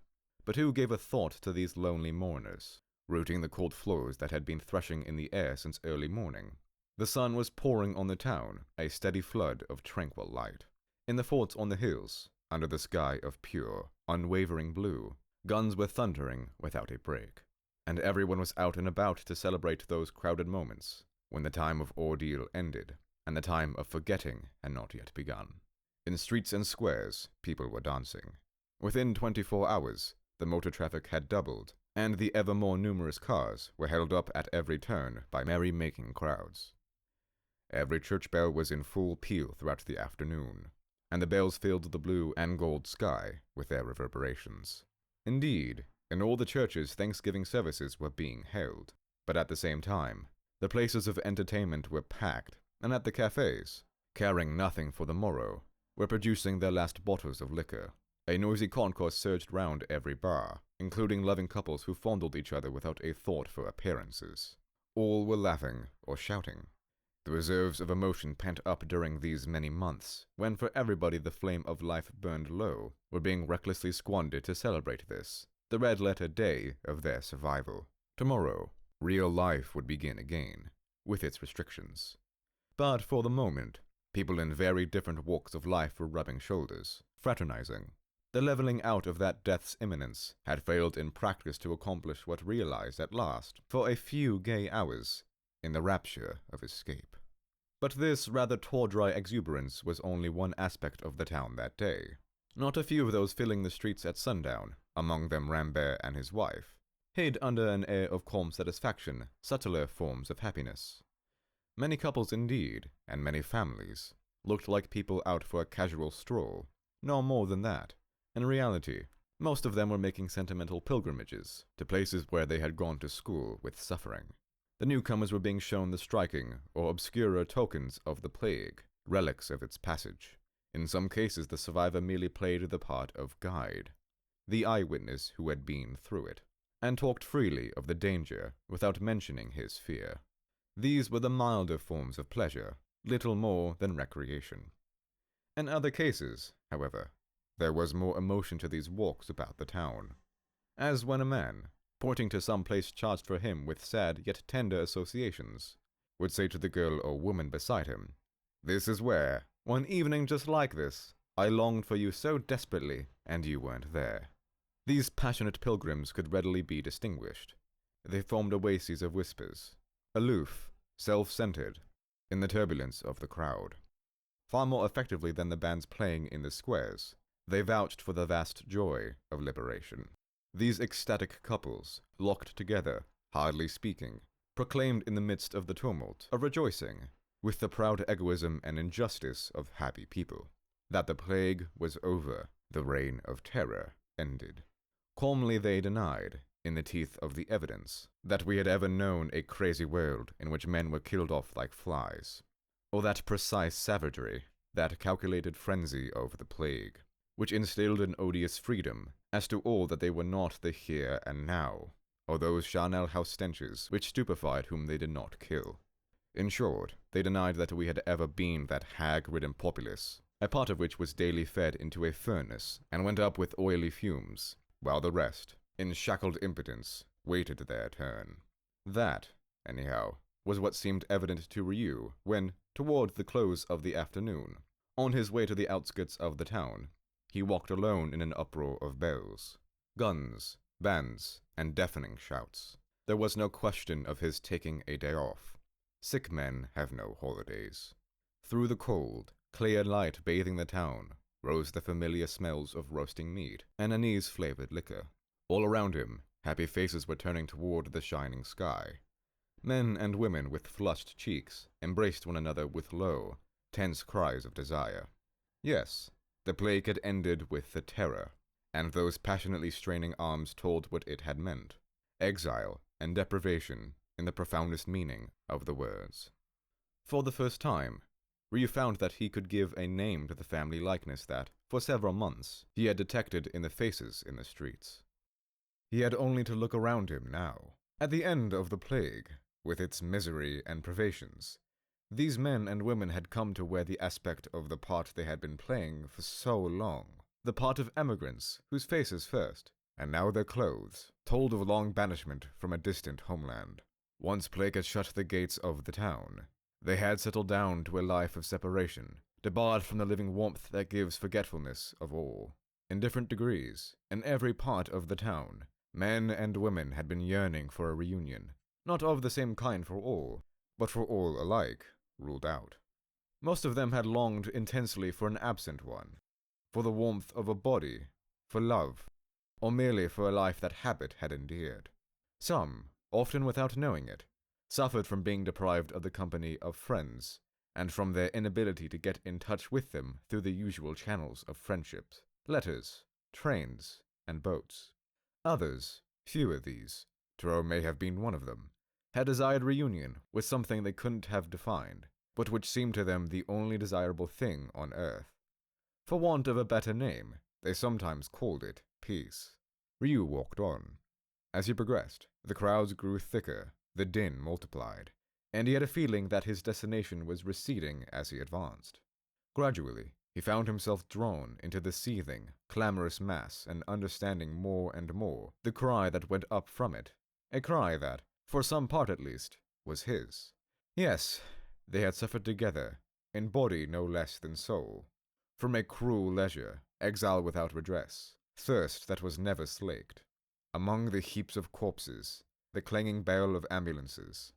S1: But who gave a thought to these lonely mourners, rooting the cold floors that had been threshing in the air since early morning? The sun was pouring on the town, a steady flood of tranquil light. In the forts on the hills, under the sky of pure, unwavering blue, guns were thundering without a break, and everyone was out and about to celebrate those crowded moments when the time of ordeal ended, and the time of forgetting had not yet begun. In streets and squares, people were dancing. Within 24 hours, the motor traffic had doubled, and the ever more numerous cars were held up at every turn by merry-making crowds. Every church bell was in full peal throughout the afternoon, and the bells filled the blue and gold sky with their reverberations. Indeed, in all the churches Thanksgiving services were being held, but at the same time, the places of entertainment were packed, and at the cafes, caring nothing for the morrow, were producing their last bottles of liquor. A noisy concourse surged round every bar, including loving couples who fondled each other without a thought for appearances. All were laughing or shouting. The reserves of emotion pent up during these many months, when for everybody the flame of life burned low, were being recklessly squandered to celebrate this, the red-letter day of their survival. Tomorrow, real life would begin again, with its restrictions. But for the moment, people in very different walks of life were rubbing shoulders, fraternizing. The leveling out of that death's imminence had failed in practice to accomplish what realized at last, for a few gay hours, in the rapture of escape. But this rather tawdry exuberance was only one aspect of the town that day. Not a few of those filling the streets at sundown, among them Rambert and his wife, hid under an air of calm satisfaction subtler forms of happiness. Many couples indeed, and many families, looked like people out for a casual stroll, no more than that. In reality, most of them were making sentimental pilgrimages to places where they had gone to school with suffering. The newcomers were being shown the striking or obscurer tokens of the plague, relics of its passage. In some cases, the survivor merely played the part of guide, the eyewitness who had been through it, and talked freely of the danger without mentioning his fear. These were the milder forms of pleasure, little more than recreation. In other cases, however, there was more emotion to these walks about the town, as when a man, pointing to some place charged for him with sad yet tender associations, would say to the girl or woman beside him, "This is where, one evening just like this, I longed for you so desperately, and you weren't there." These passionate pilgrims could readily be distinguished. They formed oases of whispers, aloof, self-centered, in the turbulence of the crowd. Far more effectively than the bands playing in the squares, they vouched for the vast joy of liberation. These ecstatic couples, locked together, hardly speaking, proclaimed in the midst of the tumult of rejoicing, with the proud egoism and injustice of happy people, that the plague was over, the reign of terror ended. Calmly they denied, in the teeth of the evidence, that we had ever known a crazy world in which men were killed off like flies, or that precise savagery, that calculated frenzy of the plague, which instilled an odious freedom as to all that they were not the here and now, or those charnel house stenches which stupefied whom they did not kill. In short, they denied that we had ever been that hag-ridden populace, a part of which was daily fed into a furnace and went up with oily fumes, while the rest, in shackled impotence, waited their turn. That, anyhow, was what seemed evident to Ryu when, toward the close of the afternoon, on his way to the outskirts of the town, he walked alone in an uproar of bells, guns, bands, and deafening shouts. There was no question of his taking a day off. Sick men have no holidays. Through the cold, clear light bathing the town rose the familiar smells of roasting meat and anise-flavored liquor. All around him, happy faces were turning toward the shining sky. Men and women with flushed cheeks embraced one another with low, tense cries of desire. Yes, the plague had ended with the terror, and those passionately straining arms told what it had meant: exile and deprivation in the profoundest meaning of the words. For the first time, Ryu found that he could give a name to the family likeness that, for several months, he had detected in the faces in the streets. He had only to look around him now. At the end of the plague, with its misery and privations, these men and women had come to wear the aspect of the part they had been playing for so long, the part of emigrants whose faces first, and now their clothes, told of long banishment from a distant homeland. Once plague had shut the gates of the town, they had settled down to a life of separation, debarred from the living warmth that gives forgetfulness of all. In different degrees, in every part of the town, men and women had been yearning for a reunion, not of the same kind for all, but for all alike, ruled out. Most of them had longed intensely for an absent one, for the warmth of a body, for love, or merely for a life that habit had endeared. Some, often without knowing it, suffered from being deprived of the company of friends, and from their inability to get in touch with them through the usual channels of friendships, letters, trains, and boats. Others, fewer these, Turo may have been one of them, had desired reunion with something they couldn't have defined, but which seemed to them the only desirable thing on earth. For want of a better name, they sometimes called it peace. Ryu walked on. As he progressed, the crowds grew thicker, The din multiplied, and he had a feeling that his destination was receding as he advanced. Gradually, he found himself drawn into the seething, clamorous mass and understanding more and more the cry that went up from it, a cry that, for some part at least, was his. Yes, they had suffered together, in body no less than soul, from a cruel leisure, exile without redress, thirst that was never slaked. Among the heaps of corpses, the clanging bell of ambulances,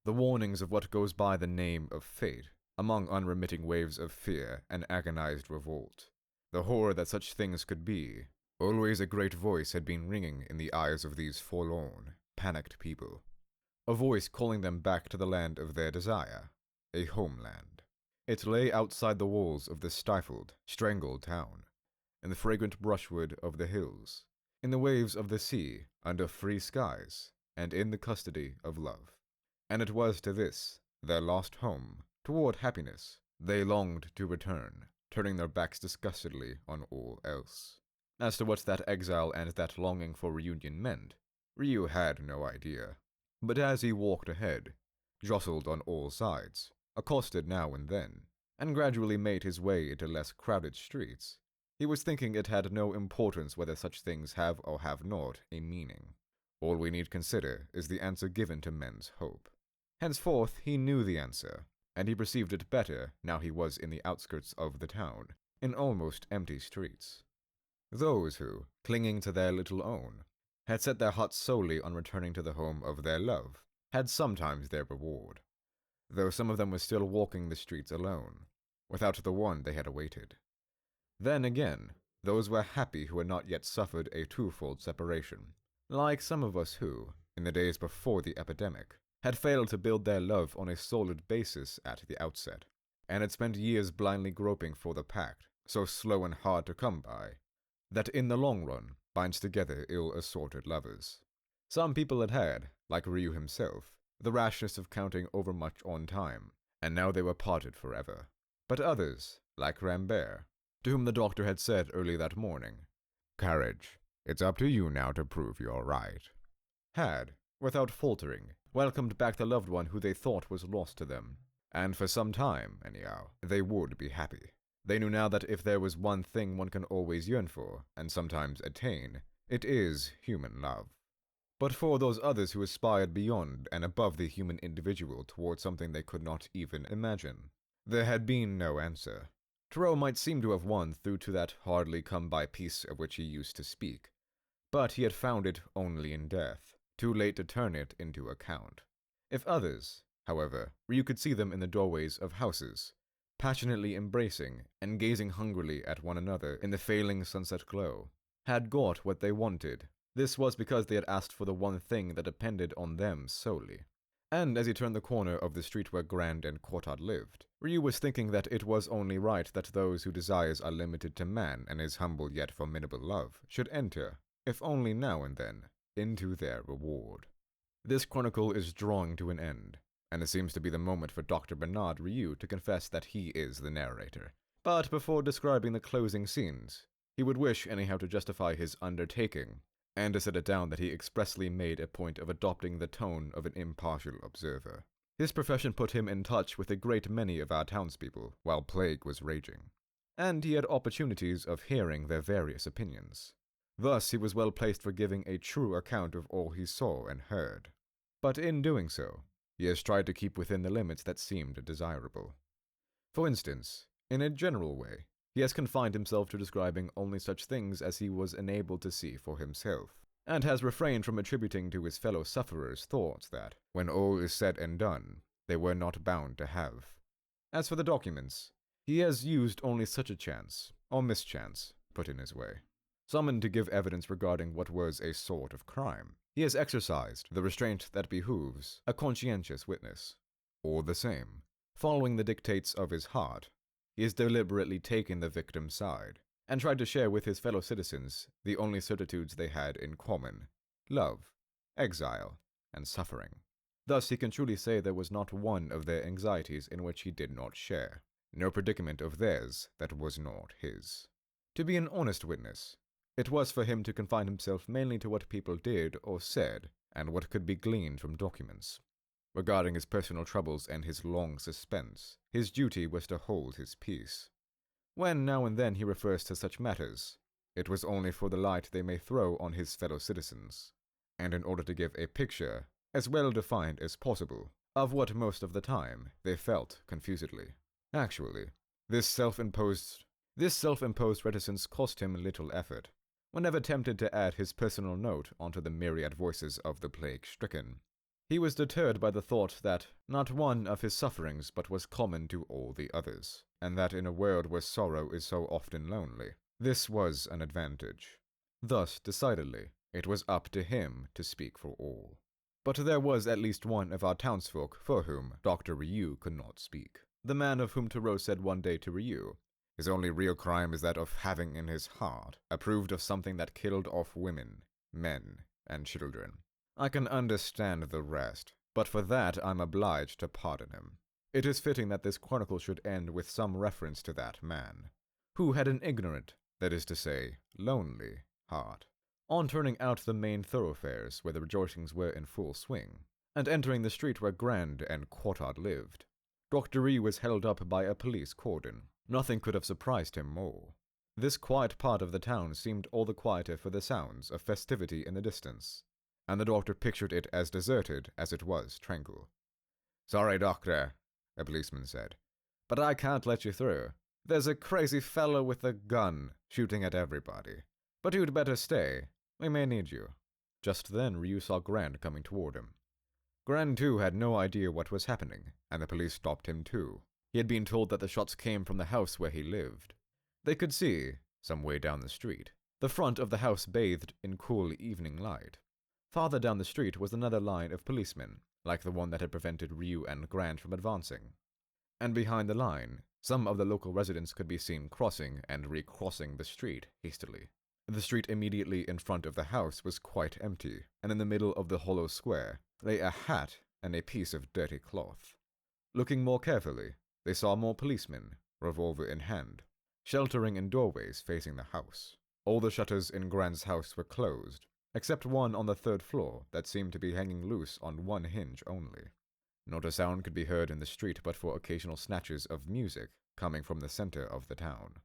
S1: the warnings of what goes by the name of fate, among unremitting waves of fear and agonized revolt, the horror that such things could be, always a great voice had been ringing in the eyes of these forlorn, panicked people. A voice calling them back to the land of their desire, a homeland. It lay outside the walls of the stifled, strangled town, in the fragrant brushwood of the hills, in the waves of the sea, under free skies, and in the custody of love. And it was to this, their lost home, toward happiness, they longed to return, turning their backs disgustedly on all else. As to what that exile and that longing for reunion meant, Ryu had no idea. But as he walked ahead, jostled on all sides, accosted now and then, and gradually made his way into less crowded streets, he was thinking it had no importance whether such things have or have not a meaning. All we need consider is the answer given to men's hope. Henceforth he knew the answer, and he perceived it better now he was in the outskirts of the town, in almost empty streets. Those who, clinging to their little own, had set their hearts solely on returning to the home of their love, had sometimes their reward, though some of them were still walking the streets alone, without the one they had awaited. Then again, those were happy who had not yet suffered a twofold separation, like some of us who, in the days before the epidemic, had failed to build their love on a solid basis at the outset, and had spent years blindly groping for the pact, so slow and hard to come by, that in the long run binds together ill-assorted lovers. Some people had had, like Ryu himself, the rashness of counting overmuch on time, and now they were parted forever. But others, like Rambert, to whom the doctor had said early that morning, "Courage, it's up to you now to prove you're right," had, without faltering, welcomed back the loved one who they thought was lost to them, and for some time, anyhow, they would be happy. They knew now that if there was one thing one can always yearn for, and sometimes attain, it is human love. But for those others who aspired beyond and above the human individual toward something they could not even imagine, there had been no answer. Thoreau might seem to have won through to that hardly-come-by peace of which he used to speak, but he had found it only in death, too late to turn it into account. If others, however, you could see them in the doorways of houses, passionately embracing and gazing hungrily at one another in the failing sunset glow, had got what they wanted, this was because they had asked for the one thing that depended on them solely. And as he turned the corner of the street where Grand and Courtauld lived, Ryu was thinking that it was only right that those whose desires are limited to man and his humble yet formidable love should enter, if only now and then, into their reward. This chronicle is drawing to an end, and it seems to be the moment for Dr. Bernard Ryu to confess that he is the narrator. But before describing the closing scenes, he would wish anyhow to justify his undertaking, and to set it down that he expressly made a point of adopting the tone of an impartial observer. His profession put him in touch with a great many of our townspeople while plague was raging, and he had opportunities of hearing their various opinions. Thus he was well placed for giving a true account of all he saw and heard. But in doing so, he has tried to keep within the limits that seemed desirable. For instance, in a general way, he has confined himself to describing only such things as he was enabled to see for himself, and has refrained from attributing to his fellow sufferers thoughts that, when all is said and done, they were not bound to have. As for the documents, he has used only such a chance, or mischance, put in his way. Summoned to give evidence regarding what was a sort of crime, he has exercised the restraint that behooves a conscientious witness. All the same, following the dictates of his heart, he has deliberately taken the victim's side, and tried to share with his fellow citizens the only certitudes they had in common: love, exile, and suffering. Thus he can truly say there was not one of their anxieties in which he did not share, no predicament of theirs that was not his. To be an honest witness, it was for him to confine himself mainly to what people did or said, and what could be gleaned from documents. Regarding his personal troubles and his long suspense, his duty was to hold his peace. When now and then he refers to such matters, it was only for the light they may throw on his fellow citizens, and in order to give a picture, as well defined as possible, of what most of the time they felt confusedly. Actually, this self-imposed reticence cost him little effort. Whenever tempted to add his personal note onto the myriad voices of the plague-stricken, he was deterred by the thought that not one of his sufferings but was common to all the others, and that in a world where sorrow is so often lonely, this was an advantage. Thus, decidedly, it was up to him to speak for all. But there was at least one of our townsfolk for whom Dr. Ryu could not speak. The man of whom Taro said one day to Ryu, "His only real crime is that of having in his heart approved of something that killed off women, men, and children. I can understand the rest, but for that I'm obliged to pardon him." It is fitting that this chronicle should end with some reference to that man, who had an ignorant, that is to say, lonely, heart. On turning out the main thoroughfares where the rejoicings were in full swing, and entering the street where Grand and Courtard lived, Dr. Ree was held up by a police cordon. Nothing could have surprised him more. This quiet part of the town seemed all the quieter for the sounds of festivity in the distance, and the doctor pictured it as deserted as it was tranquil. "Sorry, doctor," a policeman said, "but I can't let you through. There's a crazy fellow with a gun shooting at everybody. But you'd better stay. We may need you." Just then Ryu saw Grand coming toward him. Grand, too, had no idea what was happening, and the police stopped him, too. He had been told that the shots came from the house where he lived. They could see, some way down the street, the front of the house bathed in cool evening light. Farther down the street was another line of policemen, like the one that had prevented Ryu and Grand from advancing. And behind the line, some of the local residents could be seen crossing and recrossing the street hastily. The street immediately in front of the house was quite empty, and in the middle of the hollow square lay a hat and a piece of dirty cloth. Looking more carefully, they saw more policemen, revolver in hand, sheltering in doorways facing the house. All the shutters in Grand's house were closed, except one on the third floor that seemed to be hanging loose on one hinge only. Not a sound could be heard in the street but for occasional snatches of music coming from the center of the town.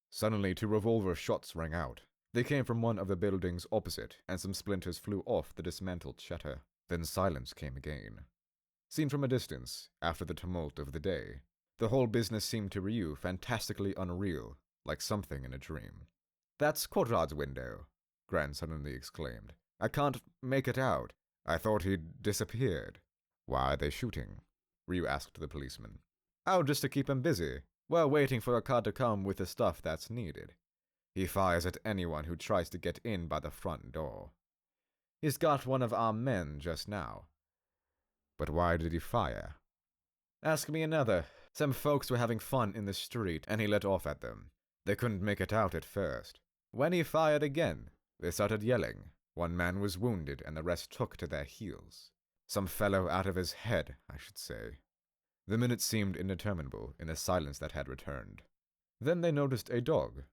S1: Suddenly, two revolver shots rang out. They came from one of the buildings opposite, and some splinters flew off the dismantled shutter. Then silence came again. Seen from a distance, after the tumult of the day, the whole business seemed to Ryu fantastically unreal, like something in a dream. "That's Courtard's window," Grand suddenly exclaimed. "I can't make it out. I thought he'd disappeared." "Why are they shooting?" Ryu asked the policeman. "Oh, just to keep him busy. We're waiting for a car to come with the stuff that's needed. He fires at anyone who tries to get in by the front door. He's got one of our men just now." "But why did he fire?" "Ask me another. Some folks were having fun in the street, and he let off at them. They couldn't make it out at first. When he fired again, they started yelling. One man was wounded, and the rest took to their heels. Some fellow out of his head, I should say." The minutes seemed interminable in the silence that had returned. Then they noticed a dog.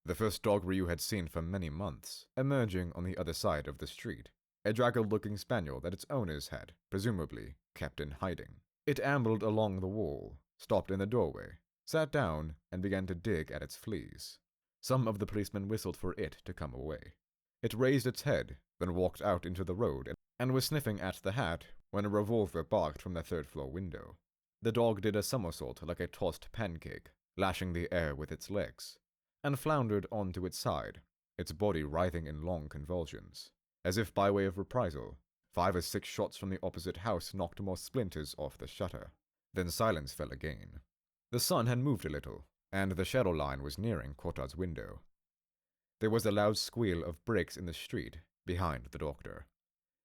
S1: The first dog Ryu had seen for many months, emerging on the other side of the street. A draggled-looking spaniel that its owners had, presumably, kept in hiding. It ambled along the wall, stopped in the doorway, sat down, and began to dig at its fleas. Some of the policemen whistled for it to come away. It raised its head, then walked out into the road, and was sniffing at the hat when a revolver barked from the third-floor window. The dog did a somersault like a tossed pancake, lashing the air with its legs, and floundered onto its side, its body writhing in long convulsions. As if by way of reprisal, 5 or 6 shots from the opposite house knocked more splinters off the shutter. Then silence fell again. The sun had moved a little, and the shadow line was nearing Courtard's window. There was a loud squeal of brakes in the street, behind the doctor.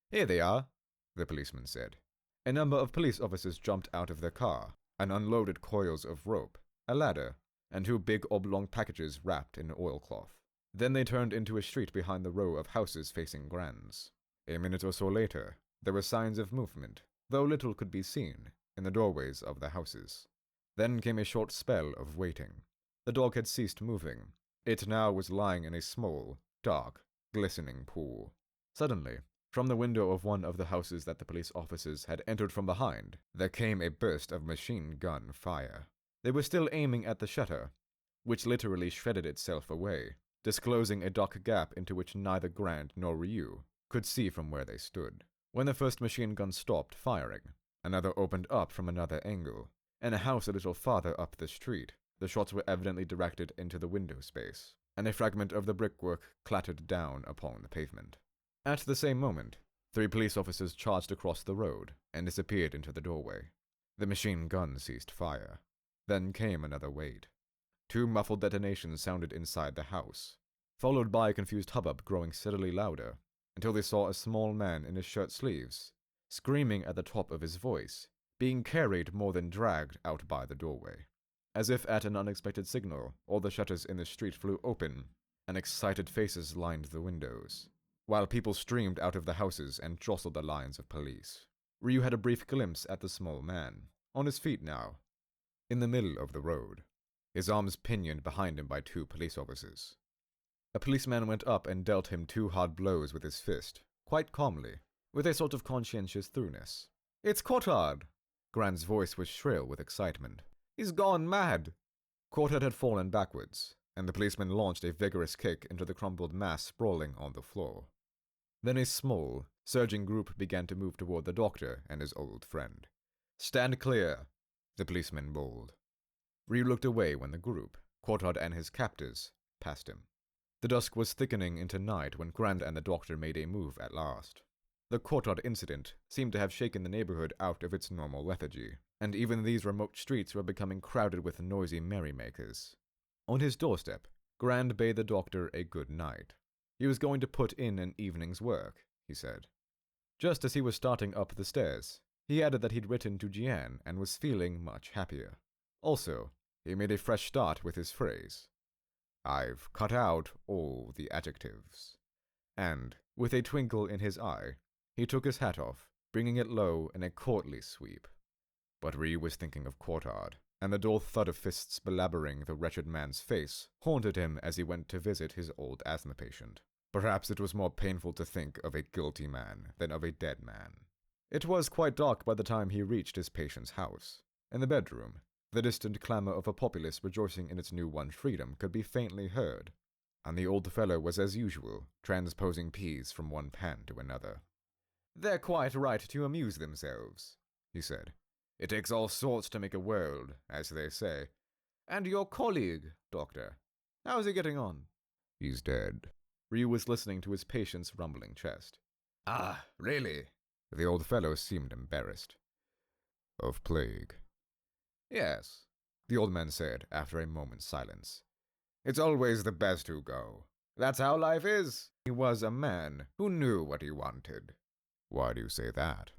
S1: "Here they are," the policeman said. A number of police officers jumped out of their car, and unloaded coils of rope, a ladder, and 2 big oblong packages wrapped in oilcloth. Then they turned into a street behind the row of houses facing Grand's. A minute or so later, there were signs of movement, though little could be seen, in the doorways of the houses. Then came a short spell of waiting. The dog had ceased moving. It now was lying in a small, dark, glistening pool. Suddenly, From the window of one of the houses that the police officers had entered from behind, there came a burst of machine gun fire. They were still aiming at the shutter, which literally shredded itself away, disclosing a dark gap into which neither Grant nor Ryu could see from where they stood. When the first machine gun stopped firing, another opened up from another angle. In a house a little farther up the street, the shots were evidently directed into the window space, and a fragment of the brickwork clattered down upon the pavement. At the same moment, 3 police officers charged across the road and disappeared into the doorway. The machine gun ceased fire. Then came another wait. 2 muffled detonations sounded inside the house, followed by a confused hubbub growing steadily louder, until they saw a small man in his shirt sleeves, screaming at the top of his voice, being carried more than dragged out by the doorway. As if at an unexpected signal, all the shutters in the street flew open, and excited faces lined the windows, while people streamed out of the houses and jostled the lines of police. Ryu had a brief glimpse at the small man, on his feet now, in the middle of the road, his arms pinioned behind him by 2 police officers. A policeman went up and dealt him 2 hard blows with his fist, quite calmly, with a sort of conscientious thoroughness. "It's Courtard!" Grant's voice was shrill with excitement. "He's gone mad!" Courtard had fallen backwards, and the policeman launched a vigorous kick into the crumpled mass sprawling on the floor. Then a small, surging group began to move toward the doctor and his old friend. "Stand clear!" the policeman bawled. Ryu looked away when the group, Courtard and his captors, passed him. The dusk was thickening into night when Grant and the doctor made a move at last. The Courtard incident seemed to have shaken the neighborhood out of its normal lethargy, and even these remote streets were becoming crowded with noisy merrymakers. On his doorstep, Grant bade the doctor a good night. He was going to put in an evening's work, he said. Just as he was starting up the stairs, he added that he'd written to Jian and was feeling much happier. Also, he made a fresh start with his phrase. "I've cut out all the adjectives." And, with a twinkle in his eye, he took his hat off, bringing it low in a courtly sweep. But Ryu was thinking of Courtard, and the dull thud of fists belaboring the wretched man's face haunted him as he went to visit his old asthma patient. Perhaps it was more painful to think of a guilty man than of a dead man. It was quite dark by the time he reached his patient's house. In the bedroom, the distant clamor of a populace rejoicing in its new-won freedom could be faintly heard, and the old fellow was as usual, transposing peas from one pan to another. "They're quite right to amuse themselves," he said. "It takes all sorts to make a world, as they say. And your colleague, Doctor, how's he getting on?" "He's dead." Ryu was listening to his patient's rumbling chest. "Ah, really?" The old fellow seemed embarrassed. "Of plague." "Yes," the old man said after a moment's silence. "It's always the best who go. That's how life is." He was a man who knew what he wanted. "Why do you say that?"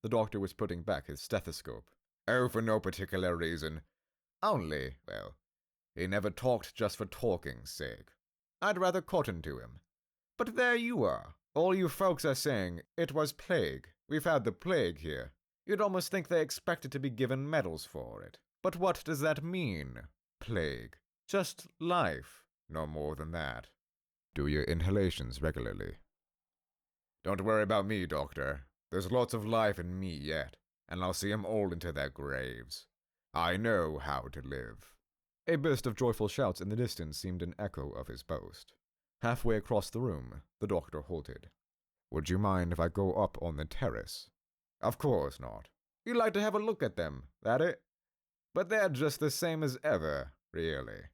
S1: The doctor was putting back his stethoscope. "Oh, for no particular reason. Only, well, he never talked just for talking's sake. I'd rather cotton to him. But there you are. All you folks are saying, it was plague. We've had the plague here. You'd almost think they expected to be given medals for it. But what does that mean? Plague. Just life. No more than that." "Do your inhalations regularly?" "Don't worry about me, Doctor. There's lots of life in me yet, and I'll see 'em all into their graves. I know how to live." A burst of joyful shouts in the distance seemed an echo of his boast. Halfway across the room, the doctor halted. "Would you mind if I go up on the terrace?" "Of course not. You'd like to have a look at them, that it? But they're just the same as ever, really."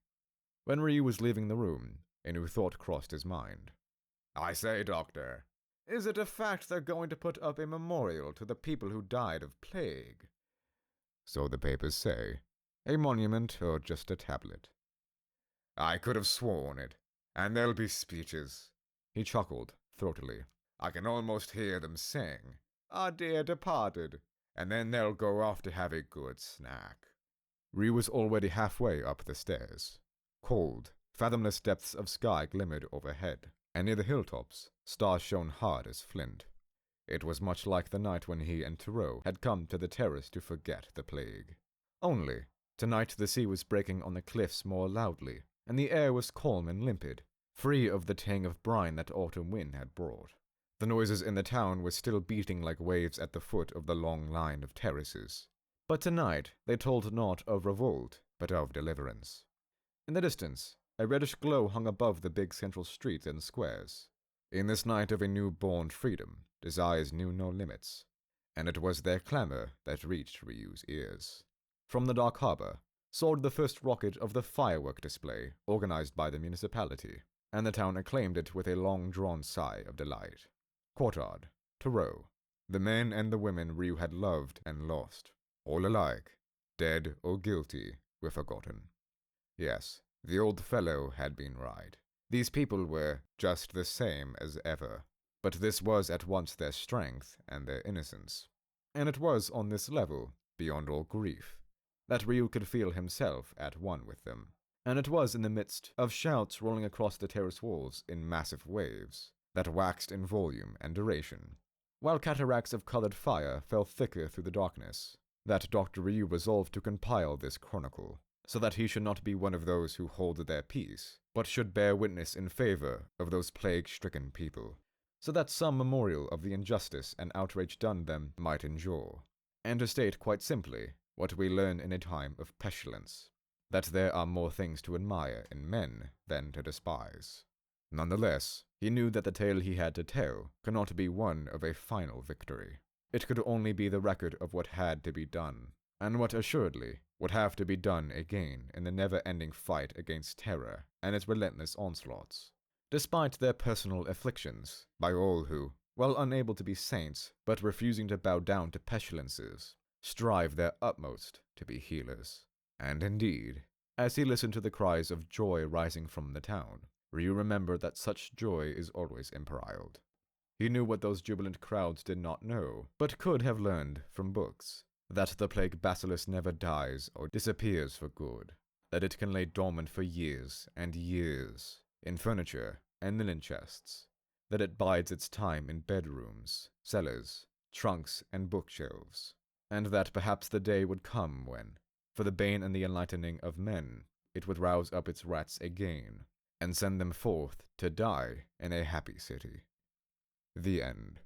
S1: When Ryu was leaving the room, a new thought crossed his mind. "I say, Doctor, is it a fact they're going to put up a memorial to the people who died of plague?" "So the papers say. A monument or just a tablet?" "I could have sworn it. And there'll be speeches." He chuckled, throatily. "I can almost hear them sing, 'Our dear departed,' and then they'll go off to have a good snack." Ryu was already halfway up the stairs. Cold, fathomless depths of sky glimmered overhead, and near the hilltops, stars shone hard as flint. It was much like the night when he and Thoreau had come to the terrace to forget the plague. Only, tonight the sea was breaking on the cliffs more loudly, and the air was calm and limpid, free of the tang of brine that autumn wind had brought. The noises in the town were still beating like waves at the foot of the long line of terraces. But tonight they told not of revolt, but of deliverance. In the distance, a reddish glow hung above the big central streets and squares. In this night of a new-born freedom, desires knew no limits, and it was their clamor that reached Ryu's ears. From the dark harbor soared the first rocket of the firework display organized by the municipality, and the town acclaimed it with a long-drawn sigh of delight. Courtyard, Tarot, the men and the women Ryu had loved and lost, all alike, dead or guilty, were forgotten. Yes, the old fellow had been right. These people were just the same as ever, but this was at once their strength and their innocence. And it was on this level, beyond all grief, that Ryu could feel himself at one with them. And it was in the midst of shouts rolling across the terrace walls in massive waves that waxed in volume and duration, while cataracts of colored fire fell thicker through the darkness, that Dr. Ryu resolved to compile this chronicle, so that he should not be one of those who hold their peace, but should bear witness in favor of those plague-stricken people, so that some memorial of the injustice and outrage done them might endure, and to state quite simply what we learn in a time of pestilence, that there are more things to admire in men than to despise. Nonetheless, he knew that the tale he had to tell could not be one of a final victory. It could only be the record of what had to be done, and what assuredly would have to be done again in the never-ending fight against terror and its relentless onslaughts, despite their personal afflictions, by all who, while unable to be saints but refusing to bow down to pestilences, strive their utmost to be healers. And indeed, as he listened to the cries of joy rising from the town, Ryu remembered that such joy is always imperiled. He knew what those jubilant crowds did not know, but could have learned from books, that the plague bacillus never dies or disappears for good, that it can lay dormant for years and years in furniture and linen chests, that it bides its time in bedrooms, cellars, trunks, and bookshelves, and that perhaps the day would come when, for the bane and the enlightening of men, it would rouse up its rats again, and send them forth to die in a happy city. The end.